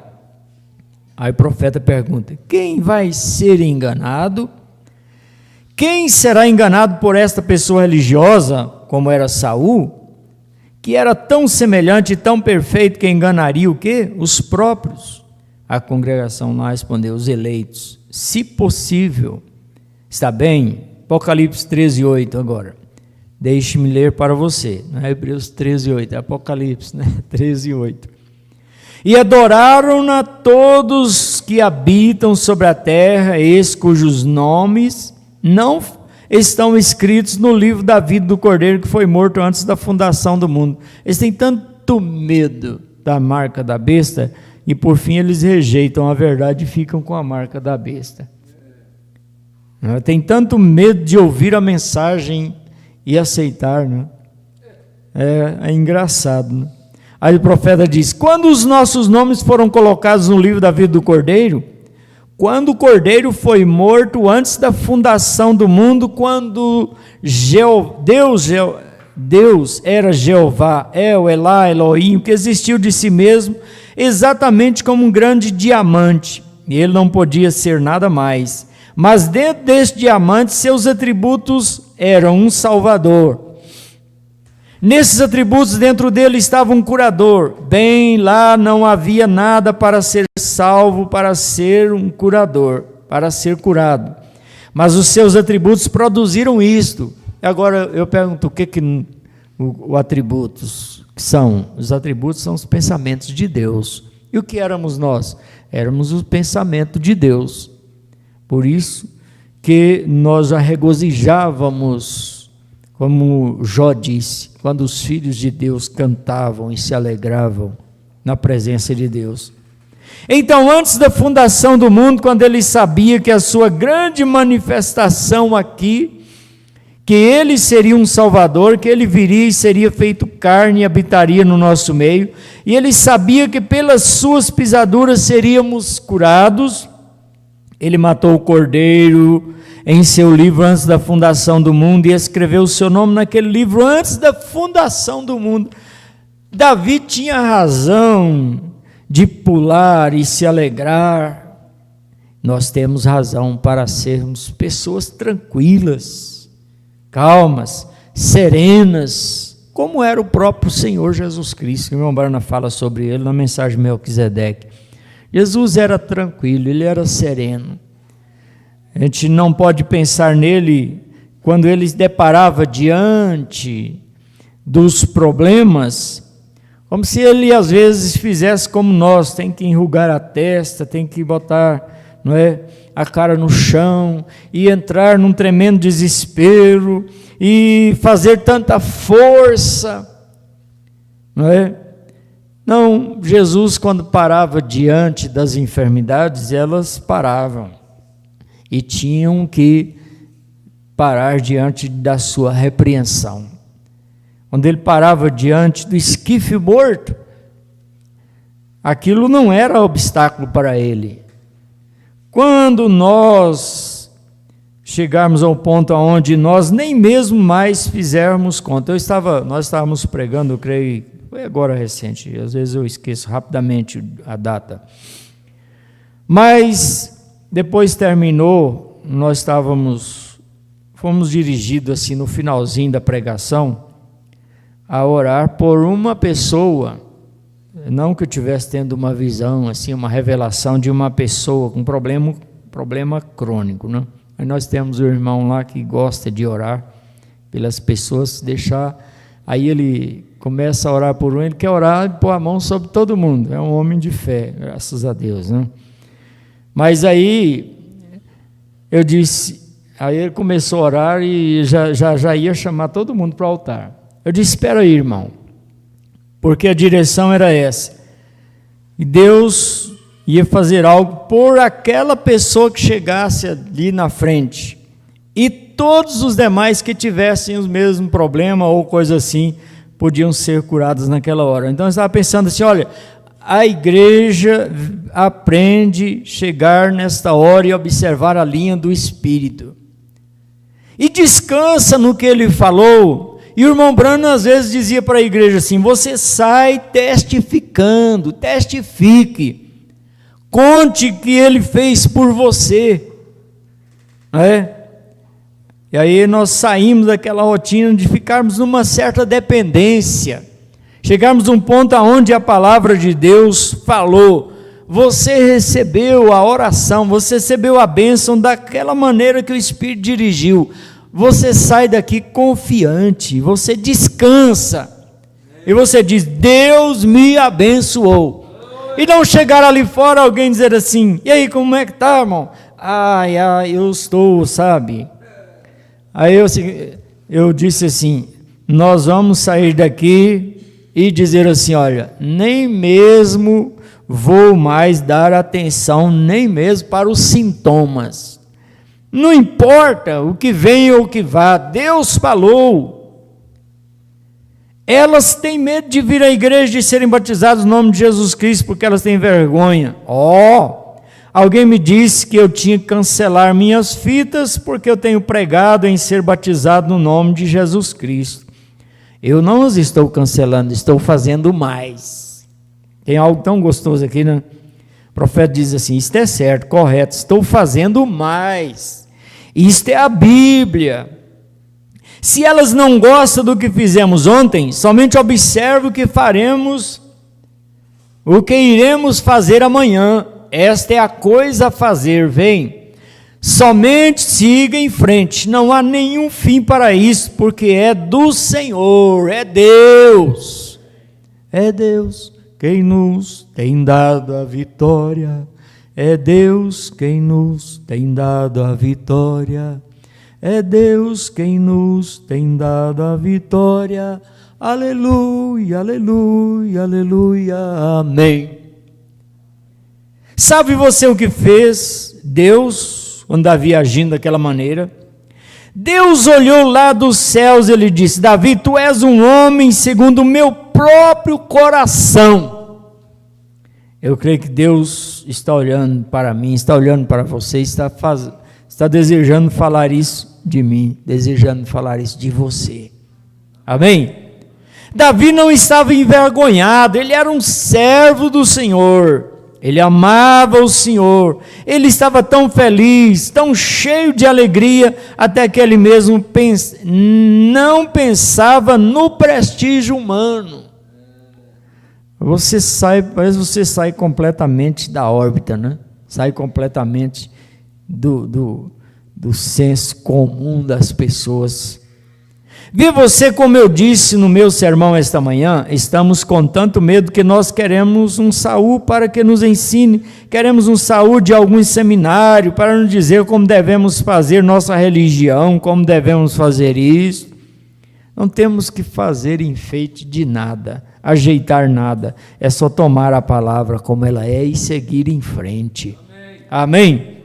Aí o profeta pergunta, quem vai ser enganado? Quem será enganado por esta pessoa religiosa, como era Saul, que era tão semelhante e tão perfeito que enganaria o quê? Os próprios. A congregação lá respondeu, os eleitos, se possível. Está bem? Apocalipse 13:8 agora. Deixe-me ler para você. Não é Hebreus 13:8, é Apocalipse, né? 13:8. E adoraram-na todos que habitam sobre a terra, esses cujos nomes não estão escritos no livro da vida do Cordeiro que foi morto antes da fundação do mundo. Eles têm tanto medo da marca da besta e por fim eles rejeitam a verdade e ficam com a marca da besta. Tem tanto medo de ouvir a mensagem e aceitar, né? É engraçado, né? Aí o profeta diz, quando os nossos nomes foram colocados no livro da vida do Cordeiro, quando o Cordeiro foi morto antes da fundação do mundo, quando Deus era Jeová, Elá, Elohim, que existiu de si mesmo, exatamente como um grande diamante, e ele não podia ser nada mais, mas dentro deste diamante seus atributos eram um Salvador. Nesses atributos dentro dele estava um curador. Bem, lá não havia nada para ser salvo, para ser um curador, para ser curado. Mas os seus atributos produziram isto. Agora eu pergunto, o que os atributos são? Os atributos são os pensamentos de Deus. E o que éramos nós? Éramos o pensamento de Deus. Por isso que nós já regozijávamos, como Jó disse, quando os filhos de Deus cantavam e se alegravam na presença de Deus. Então, antes da fundação do mundo, quando ele sabia que a sua grande manifestação aqui, que ele seria um Salvador, que ele viria e seria feito carne e habitaria no nosso meio, e ele sabia que pelas suas pisaduras seríamos curados, ele matou o Cordeiro em seu livro antes da fundação do mundo e escreveu o seu nome naquele livro antes da fundação do mundo. Davi tinha razão de pular e se alegrar. Nós temos razão para sermos pessoas tranquilas, calmas, serenas, como era o próprio Senhor Jesus Cristo. O irmão Barna fala sobre ele na mensagem de Melquisedeque. Jesus era tranquilo, ele era sereno. A gente não pode pensar nele quando ele se deparava diante dos problemas, como se ele às vezes fizesse como nós, tem que enrugar a testa, tem que botar, não é, a cara no chão e entrar num tremendo desespero e fazer tanta força, não é? Não, Jesus, quando parava diante das enfermidades, elas paravam e tinham que parar diante da sua repreensão. Quando ele parava diante do esquife morto, Aquilo não era obstáculo para ele. Quando nós chegarmos ao ponto onde nós nem mesmo mais fizermos conta. Nós estávamos pregando, eu creio, foi agora recente, às vezes eu esqueço rapidamente a data. Mas depois terminou, nós fomos dirigidos assim no finalzinho da pregação a orar por uma pessoa, não que eu estivesse tendo uma visão, assim, uma revelação de uma pessoa com problema crônico, né? Aí nós temos um irmão lá que gosta de orar pelas pessoas, aí ele começa a orar por um, ele quer orar e pôr a mão sobre todo mundo, é um homem de fé, graças a Deus, né? Mas aí eu disse, aí ele começou a orar e já ia chamar todo mundo para o altar. Eu disse, espera aí, irmão, porque a direção era essa, e Deus ia fazer algo por aquela pessoa que chegasse ali na frente, e todos os demais que tivessem o mesmo problema ou coisa assim, podiam ser curados naquela hora. Então eu estava pensando assim, olha, a igreja aprende a chegar nesta hora e observar a linha do Espírito, e descansa no que ele falou. E o irmão Branham às vezes dizia para a igreja assim, você sai testificando, testifique, conte o que ele fez por você, E aí nós saímos daquela rotina de ficarmos numa certa dependência, chegarmos a um ponto onde a palavra de Deus falou, você recebeu a oração, você recebeu a bênção daquela maneira que o Espírito dirigiu, você sai daqui confiante, você descansa, e você diz, Deus me abençoou, e não chegar ali fora alguém dizer assim, e aí como é que está, irmão? Eu estou, sabe? Aí eu disse assim, nós vamos sair daqui e dizer assim, olha, nem mesmo vou mais dar atenção, nem mesmo para os sintomas, não importa o que venha ou o que vá, Deus falou. Elas têm medo de vir à igreja e serem batizadas no nome de Jesus Cristo, porque elas têm vergonha. Alguém me disse que eu tinha que cancelar minhas fitas, porque eu tenho pregado em ser batizado no nome de Jesus Cristo. Eu não as estou cancelando, estou fazendo mais. Tem algo tão gostoso aqui, né? O profeta diz assim, isto é certo, correto, estou fazendo mais. Isto é a Bíblia. Se elas não gostam do que fizemos ontem, somente observe o que faremos, o que iremos fazer amanhã. Esta é a coisa a fazer, vem. Somente siga em frente, não há nenhum fim para isso, porque é do Senhor, é Deus. É Deus quem nos tem dado a vitória. É Deus quem nos tem dado a vitória, é Deus quem nos tem dado a vitória, aleluia, aleluia, aleluia, amém. Sabe você o que fez Deus, quando Davi agindo daquela maneira? Deus olhou lá dos céus e ele disse, Davi, tu és um homem segundo o meu próprio coração. Eu creio que Deus está olhando para mim, está olhando para você, está desejando falar isso de mim, desejando falar isso de você. Amém? Davi não estava envergonhado, ele era um servo do Senhor, ele amava o Senhor, ele estava tão feliz, tão cheio de alegria, até que ele mesmo não pensava no prestígio humano. Parece que você sai completamente da órbita, né? Sai completamente do senso comum das pessoas. Vê você, como eu disse no meu sermão esta manhã, estamos com tanto medo que nós queremos um Saul para que nos ensine, queremos um Saul de algum seminário para nos dizer como devemos fazer nossa religião, como devemos fazer isso. Não temos que fazer enfeite de nada, ajeitar nada, é só tomar a palavra como ela é e seguir em frente. Amém?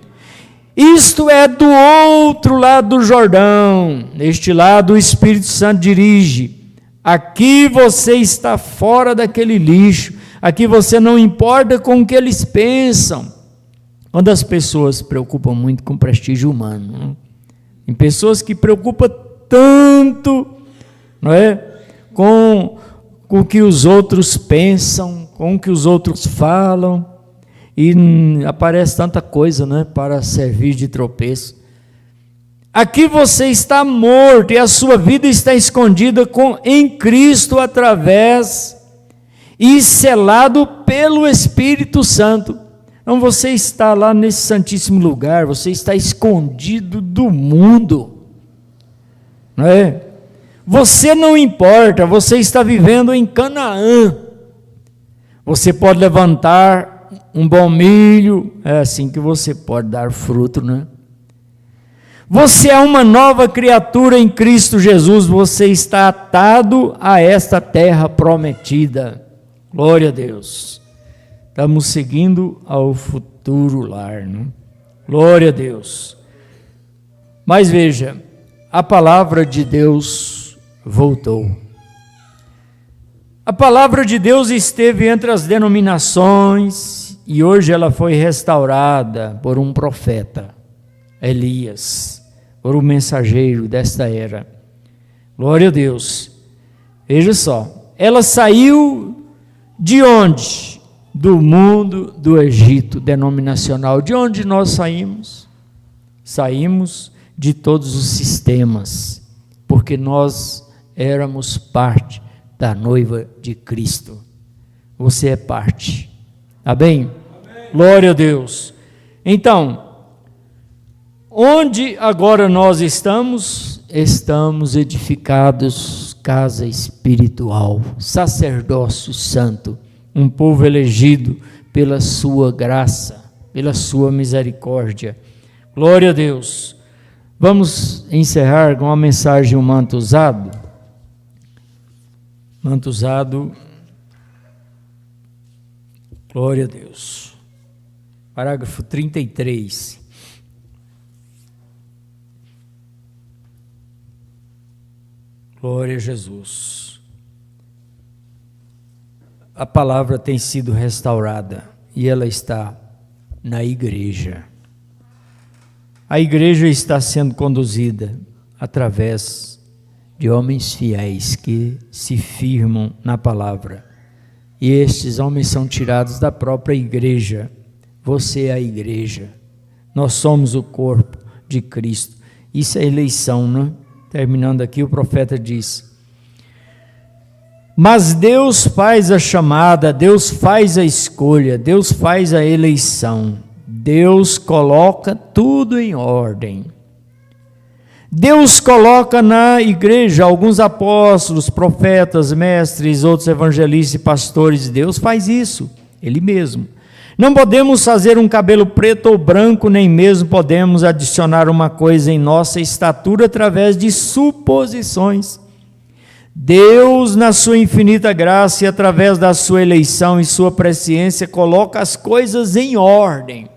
Isto é do outro lado do Jordão, neste lado o Espírito Santo dirige. Aqui você está fora daquele lixo, Aqui você não importa com o que eles pensam. Quando as pessoas se preocupam muito com o prestígio humano, né? Tem pessoas que preocupam tanto, não é? Com o que os outros pensam, com o que os outros falam, e aparece tanta coisa, né, para servir de tropeço. Aqui você está morto e a sua vida está escondida em Cristo através e selado pelo Espírito Santo. Então você está lá nesse santíssimo lugar, você está escondido do mundo, não é? Você não importa, você está vivendo em Canaã. Você pode levantar um bom milho, é assim que você pode dar fruto, né? Você é uma nova criatura em Cristo Jesus, você está atado a esta terra prometida. Glória a Deus. Estamos seguindo ao futuro lar, né? Glória a Deus. Mas veja, a palavra de Deus voltou. A palavra de Deus esteve entre as denominações e hoje ela foi restaurada por um profeta, Elias, por um mensageiro desta era. Glória a Deus. Veja só, ela saiu de onde? Do mundo do Egito denominacional. De onde nós saímos? Saímos de todos os sistemas, porque nós éramos parte da noiva de Cristo. Você é parte. Amém? Glória a Deus. Então, onde agora nós estamos? Estamos edificados, casa espiritual, sacerdócio santo, um povo elegido pela sua graça, pela sua misericórdia. Glória a Deus. Vamos encerrar com uma mensagem, um manto usado. Manto usado. Glória a Deus. Parágrafo 33. Glória a Jesus. A palavra tem sido restaurada e ela está na igreja. A igreja está sendo conduzida através de homens fiéis que se firmam na palavra. E estes homens são tirados da própria igreja. Você é a igreja. Nós somos o corpo de Cristo. Isso é eleição, né? Terminando aqui, o profeta diz: mas Deus faz a chamada, Deus faz a escolha, Deus faz a eleição, Deus coloca tudo em ordem. Deus coloca na igreja alguns apóstolos, profetas, mestres, outros evangelistas e pastores. Deus faz isso, Ele mesmo. Não podemos fazer um cabelo preto ou branco, nem mesmo podemos adicionar uma coisa em nossa estatura através de suposições. Deus, na sua infinita graça e através da sua eleição e sua presciência, coloca as coisas em ordem.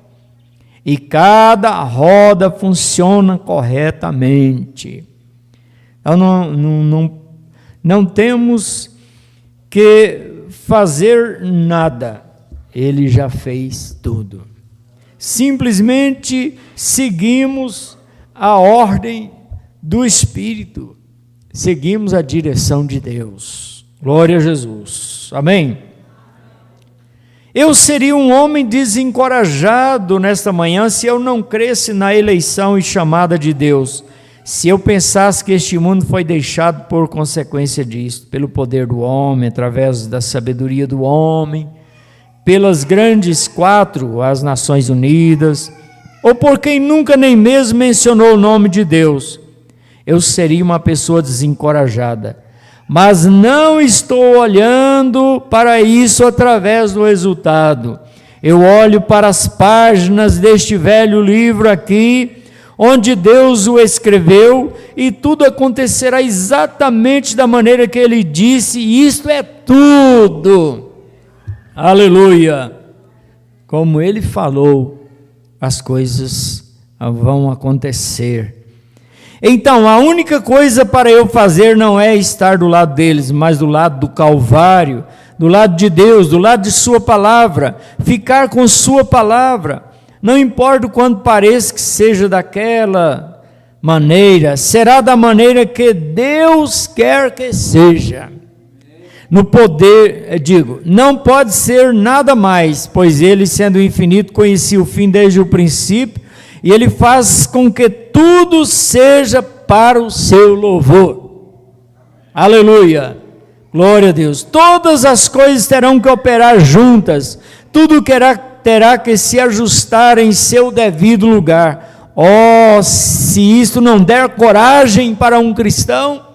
E cada roda funciona corretamente. Então não temos que fazer nada. Ele já fez tudo. Simplesmente seguimos a ordem do Espírito. Seguimos a direção de Deus. Glória a Jesus. Amém? Eu seria um homem desencorajado nesta manhã se eu não cresce na eleição e chamada de Deus. Se eu pensasse que este mundo foi deixado por consequência disso, pelo poder do homem, através da sabedoria do homem, pelas grandes quatro, as Nações Unidas, ou por quem nunca nem mesmo mencionou o nome de Deus, eu seria uma pessoa desencorajada. Mas não estou olhando para isso através do resultado. Eu olho para as páginas deste velho livro aqui, onde Deus o escreveu, e tudo acontecerá exatamente da maneira que Ele disse, e isto é tudo. Aleluia! Como Ele falou, as coisas vão acontecer. Então, a única coisa para eu fazer não é estar do lado deles, mas do lado do Calvário, do lado de Deus, do lado de sua palavra, ficar com sua palavra. Não importa o quanto pareça que seja daquela maneira, será da maneira que Deus quer que seja. No poder, não pode ser nada mais, pois ele, sendo infinito, conhecia o fim desde o princípio, e ele faz com que tudo seja para o seu louvor. Aleluia, glória a Deus. Todas as coisas terão que operar juntas, tudo terá que se ajustar em seu devido lugar. Oh, se isto não der coragem para um cristão,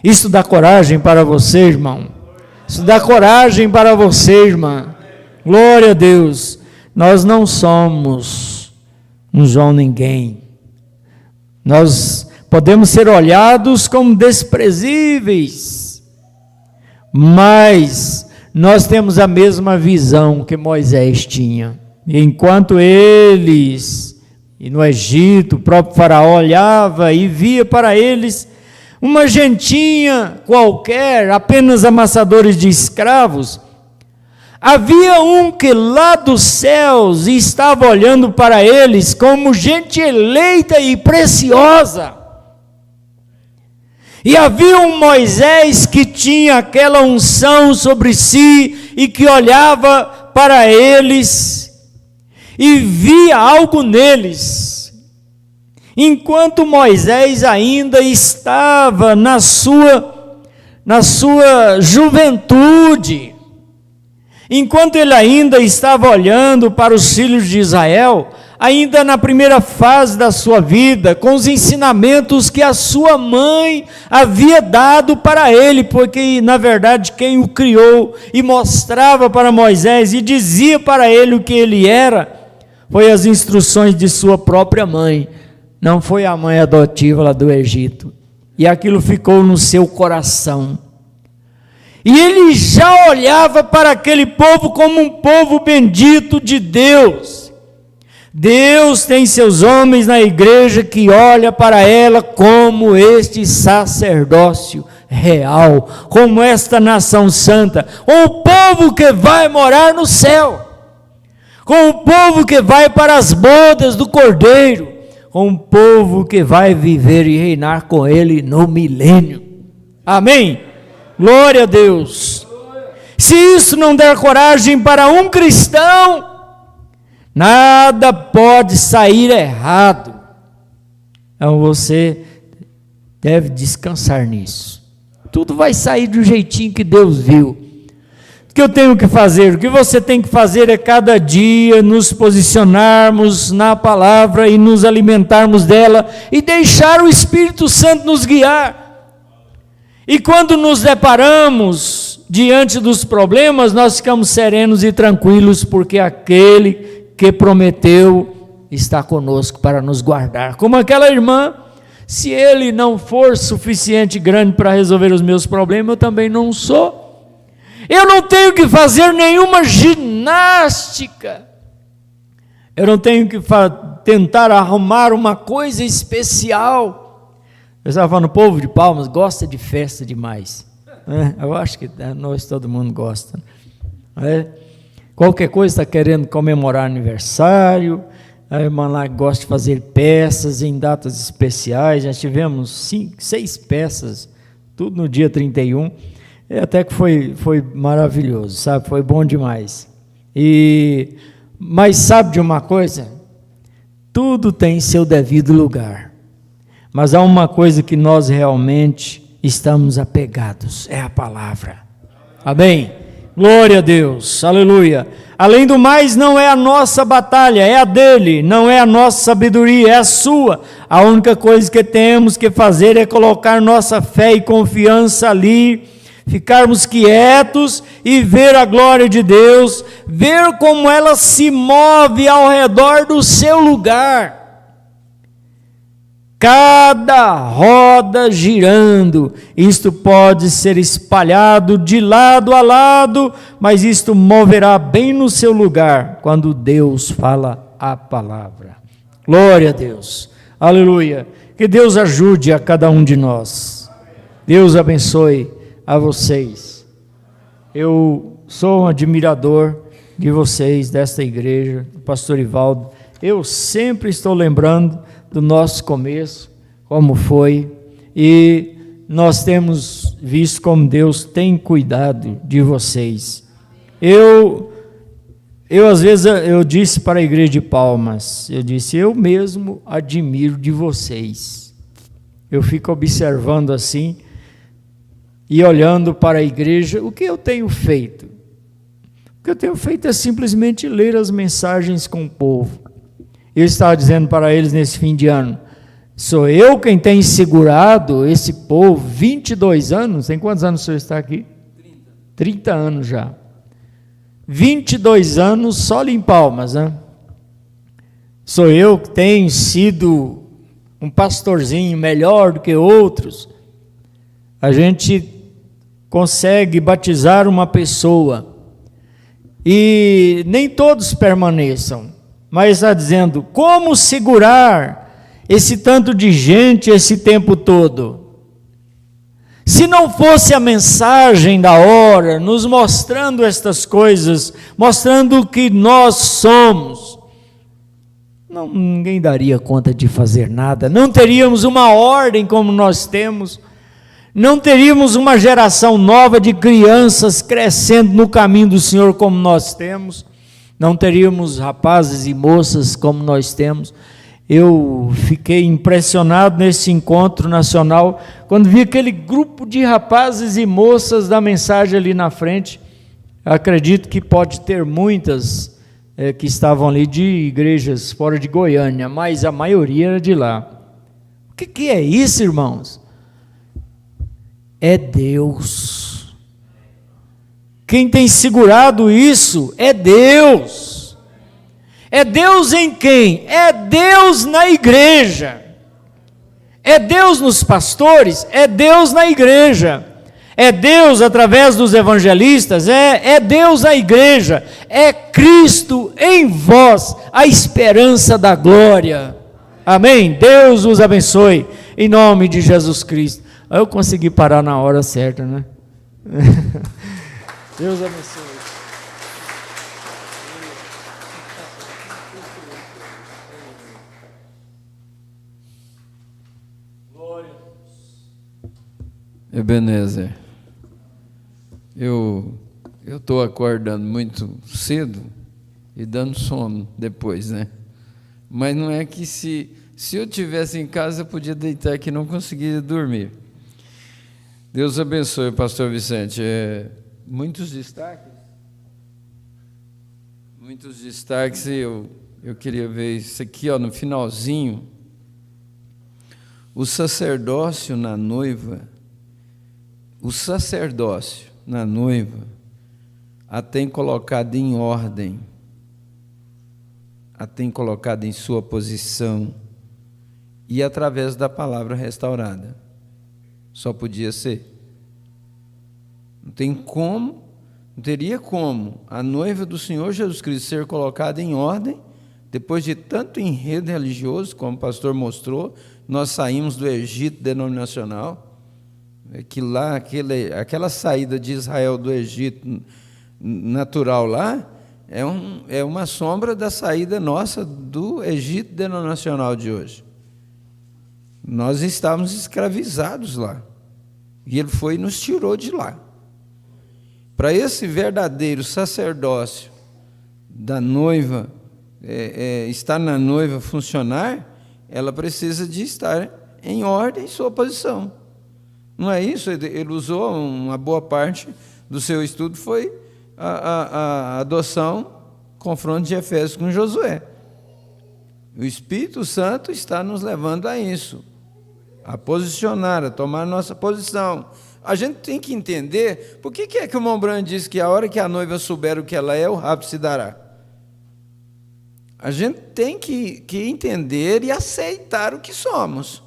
isso dá coragem para você, irmão. Isso dá coragem para você, irmã. Glória a Deus. Nós não somos um João ninguém. Nós podemos ser olhados como desprezíveis, mas nós temos a mesma visão que Moisés tinha. E enquanto eles, e no Egito, o próprio faraó olhava e via para eles uma gentinha qualquer, apenas amassadores de escravos, havia um que lá dos céus estava olhando para eles como gente eleita e preciosa. E havia um Moisés que tinha aquela unção sobre si e que olhava para eles e via algo neles. Enquanto Moisés ainda estava na sua juventude, enquanto ele ainda estava olhando para os filhos de Israel, ainda na primeira fase da sua vida, com os ensinamentos que a sua mãe havia dado para ele, porque na verdade quem o criou e mostrava para Moisés e dizia para ele o que ele era, foi as instruções de sua própria mãe. Não foi a mãe adotiva lá do Egito. E aquilo ficou no seu coração. E ele já olhava para aquele povo como um povo bendito de Deus. Deus tem seus homens na igreja que olha para ela como este sacerdócio real, como esta nação santa, o povo que vai morar no céu, com o povo que vai para as bodas do Cordeiro, com um povo que vai viver e reinar com ele no milênio. Amém? Glória a Deus. Se isso não der coragem para um cristão, nada pode sair errado. Então você deve descansar nisso. Tudo vai sair do jeitinho que Deus viu. O que eu tenho que fazer? O que você tem que fazer é cada dia nos posicionarmos na palavra e nos alimentarmos dela e deixar o Espírito Santo nos guiar. E quando nos deparamos diante dos problemas, nós ficamos serenos e tranquilos, porque aquele que prometeu está conosco para nos guardar. Como aquela irmã, se ele não for suficiente grande para resolver os meus problemas, eu também não sou. Eu não tenho que fazer nenhuma ginástica. Eu não tenho que tentar arrumar uma coisa especial. Eu estava falando, o povo de Palmas gosta de festa demais. Eu acho que nós, todo mundo gosta. Qualquer coisa está querendo comemorar aniversário. A irmã lá gosta de fazer peças em datas especiais. Já tivemos 6 peças, tudo no dia 31. Até que foi maravilhoso, sabe? Foi bom demais. Mas sabe de uma coisa? Tudo tem seu devido lugar. Mas há uma coisa que nós realmente estamos apegados, é a palavra. Amém? Glória a Deus, aleluia. Além do mais, não é a nossa batalha, é a dele, não é a nossa sabedoria, é a sua. A única coisa que temos que fazer é colocar nossa fé e confiança ali, ficarmos quietos e ver a glória de Deus, ver como ela se move ao redor do seu lugar. Cada roda girando, isto pode ser espalhado de lado a lado, mas isto moverá bem no seu lugar, quando Deus fala a palavra. Glória a Deus, aleluia. Que Deus ajude a cada um de nós. Deus abençoe a vocês. eu sou um admirador de vocês, desta igreja, do pastor Ivaldo. Eu sempre estou lembrando do nosso começo, como foi, e nós temos visto como Deus tem cuidado de vocês. Eu às vezes, eu disse para a igreja de Palmas, eu mesmo admiro de vocês. Eu fico observando assim, e olhando para a igreja, o que eu tenho feito? O que eu tenho feito é simplesmente ler as mensagens com o povo. Eu estava dizendo para eles nesse fim de ano, sou eu quem tem segurado esse povo 22 anos, tem quantos anos o senhor está aqui? 30 anos já. 22 anos só em Palmas, né? Sou eu que tenho sido um pastorzinho melhor do que outros. A gente consegue batizar uma pessoa e nem todos permaneçam, mas está dizendo, como segurar esse tanto de gente esse tempo todo? Se não fosse a mensagem da hora, nos mostrando estas coisas, mostrando o que nós somos, ninguém daria conta de fazer nada, não teríamos uma ordem como nós temos, não teríamos uma geração nova de crianças crescendo no caminho do Senhor como nós temos, não teríamos rapazes e moças como nós temos. Eu fiquei impressionado nesse encontro nacional, quando vi aquele grupo de rapazes e moças da mensagem ali na frente. Acredito que pode ter muitas que estavam ali de igrejas fora de Goiânia, mas a maioria era de lá. O que é isso, irmãos? É Deus. Quem tem segurado isso é Deus. É Deus em quem? É Deus na igreja. É Deus nos pastores, é Deus na igreja. É Deus através dos evangelistas, é Deus na igreja. É Cristo em vós, a esperança da glória. Amém? Deus os abençoe, em nome de Jesus Cristo. Eu consegui parar na hora certa, né? Deus abençoe. Ebenezer, eu estou acordando muito cedo e dando sono depois, né? Mas não é que se eu estivesse em casa, eu podia deitar aqui e não conseguia dormir. Deus abençoe, pastor Vicente. Muitos destaques, eu queria ver isso aqui, ó, no finalzinho. O sacerdócio na noiva a tem colocado em ordem, a tem colocado em sua posição, e através da palavra restaurada. Só podia ser. Não teria como a noiva do Senhor Jesus Cristo ser colocada em ordem, depois de tanto enredo religioso, como o pastor mostrou. Nós saímos do Egito denominacional, que lá, aquela saída de Israel do Egito natural lá, é uma sombra da saída nossa do Egito denominacional de hoje. Nós estávamos escravizados lá, e Ele foi e nos tirou de lá. Para esse verdadeiro sacerdócio da noiva, estar na noiva funcionar, ela precisa de estar em ordem em sua posição. Não é isso? Ele usou uma boa parte do seu estudo, foi a adoção, confronto de Efésios com Josué. O Espírito Santo está nos levando a isso, a posicionar, a tomar nossa posição. A gente tem que entender, por que é que o Montbran diz que a hora que a noiva souber o que ela é, o rapto se dará? A gente tem que entender e aceitar o que somos.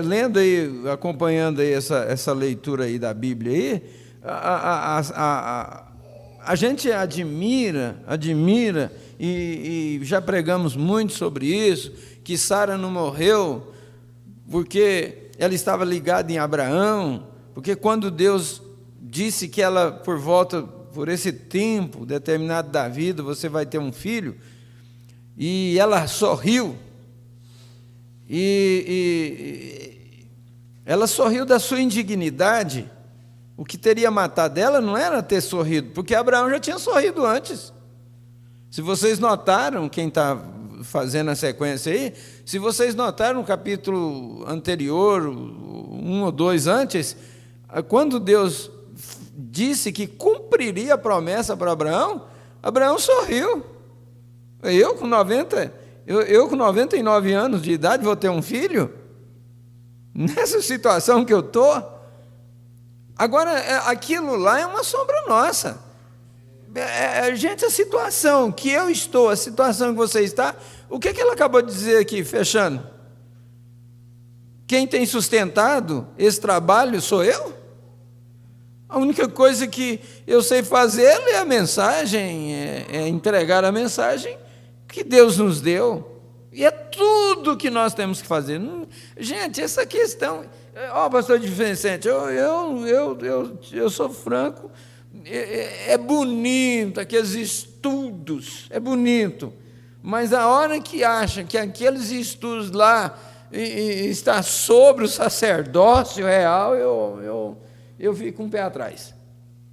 Lendo aí, acompanhando aí essa leitura aí da Bíblia aí, a gente admira e já pregamos muito sobre isso, que Sara não morreu porque ela estava ligada em Abraão, porque quando Deus disse que ela, por esse tempo determinado da vida, você vai ter um filho, e ela sorriu, e ela sorriu da sua indignidade. O que teria matado ela não era ter sorrido, porque Abraão já tinha sorrido antes. Se vocês notaram, quem está fazendo a sequência aí, se vocês notaram no capítulo anterior, 1 ou 2 antes, quando Deus disse que cumpriria a promessa para Abraão, Abraão sorriu. Eu com 99 anos de idade vou ter um filho? Nessa situação que eu estou? Agora, aquilo lá é uma sombra nossa. Gente, a situação que eu estou, a situação que você está, o que ela acabou de dizer aqui, fechando? Quem tem sustentado esse trabalho sou eu? A única coisa que eu sei fazer é a mensagem, é entregar a mensagem que Deus nos deu. E é tudo que nós temos que fazer. Gente, essa questão... pastor de Vicente, eu sou franco, é bonito, aqueles estudos, é bonito, mas a hora que acha que aqueles estudos lá está sobre o sacerdócio real, eu fico um pé atrás.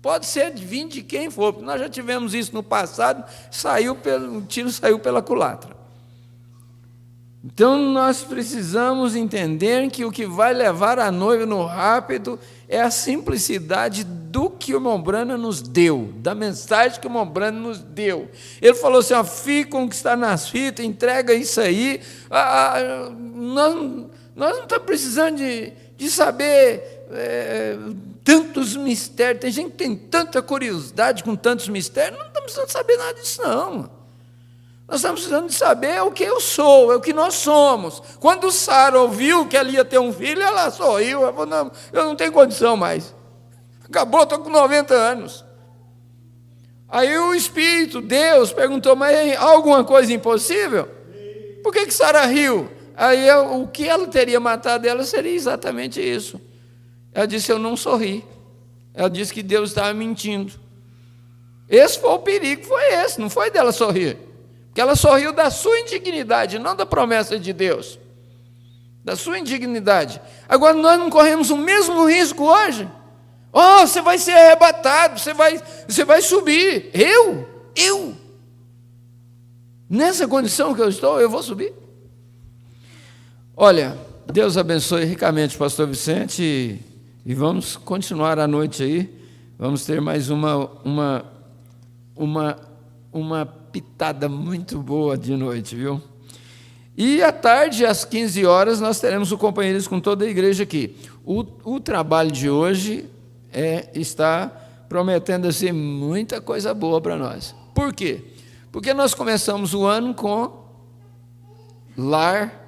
Pode ser vir de quem for, porque nós já tivemos isso no passado, o tiro saiu pela culatra. Então, nós precisamos entender que o que vai levar a noiva no rápido é a simplicidade do que o irmão Branham nos deu, da mensagem que o irmão Branham nos deu. Ele falou assim, fica com o que está nas fitas, entrega isso aí. Nós não estamos precisando de saber tantos mistérios. Tem gente que tem tanta curiosidade com tantos mistérios, não estamos precisando saber nada disso, não. Nós estamos precisando de saber o que eu sou, é o que nós somos. Quando Sara ouviu que ela ia ter um filho, ela sorriu, ela falou, não, eu não tenho condição mais. Acabou, estou com 90 anos. Aí o Espírito, Deus, perguntou, mas há alguma coisa impossível? Por que Sara riu? Aí o que ela teria matado ela seria exatamente isso. Ela disse, eu não sorri. Ela disse que Deus estava mentindo. Esse foi o perigo, foi esse, não foi dela sorrir. Que ela sorriu da sua indignidade, não da promessa de Deus. Da sua indignidade. Agora, nós não corremos o mesmo risco hoje? Você vai ser arrebatado, você vai subir. Eu? Nessa condição que eu estou, eu vou subir? Olha, Deus abençoe ricamente o pastor Vicente e vamos continuar a noite aí. Vamos ter mais uma pitada muito boa de noite, viu? E à tarde, às 15 horas, nós teremos o companheirismo com toda a igreja aqui. O trabalho de hoje está prometendo assim, muita coisa boa para nós. Por quê? Porque nós começamos o ano com lar,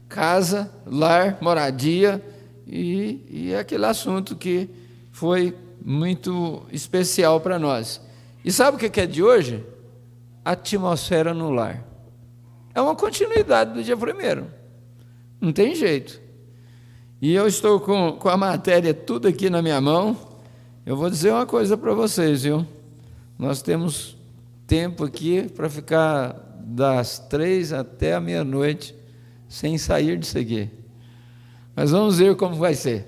casa, lar, moradia e aquele assunto que foi muito especial para nós. E sabe o que é de hoje? Atmosfera no lar. É uma continuidade do dia 1º. Não tem jeito. E eu estou com a matéria tudo aqui na minha mão. Eu vou dizer uma coisa para vocês, viu? Nós temos tempo aqui para ficar das 3 até a meia-noite sem sair disso aqui. Mas vamos ver como vai ser,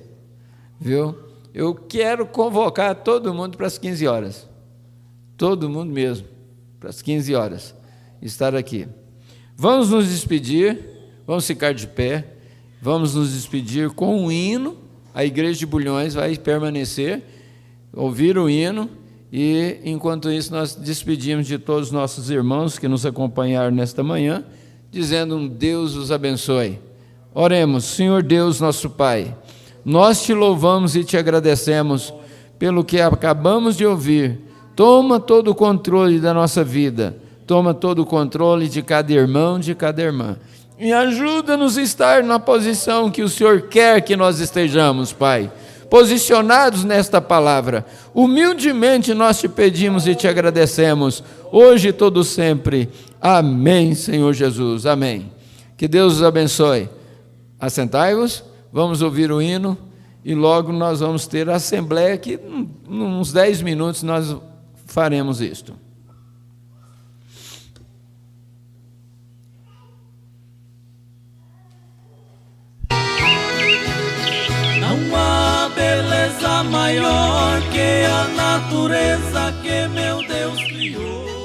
viu? Eu quero convocar todo mundo para as 15 horas. Todo mundo mesmo. Para as 15 horas, estar aqui. Vamos nos despedir, vamos ficar de pé, vamos nos despedir com um hino, a Igreja de Bulhões vai permanecer, ouvir o hino, e enquanto isso nós despedimos de todos os nossos irmãos que nos acompanharam nesta manhã, dizendo um Deus os abençoe. Oremos. Senhor Deus, nosso Pai, nós te louvamos e te agradecemos pelo que acabamos de ouvir. Toma todo o controle da nossa vida, toma todo o controle de cada irmão, de cada irmã. E ajuda-nos a estar na posição que o Senhor quer que nós estejamos, Pai. Posicionados nesta palavra. Humildemente nós te pedimos e te agradecemos, hoje e todo sempre. Amém, Senhor Jesus. Amém. Que Deus os abençoe. Assentai-vos, vamos ouvir o hino e logo nós vamos ter a assembleia, que uns 10 minutos nós faremos isto. Não há beleza maior que a natureza que meu Deus criou.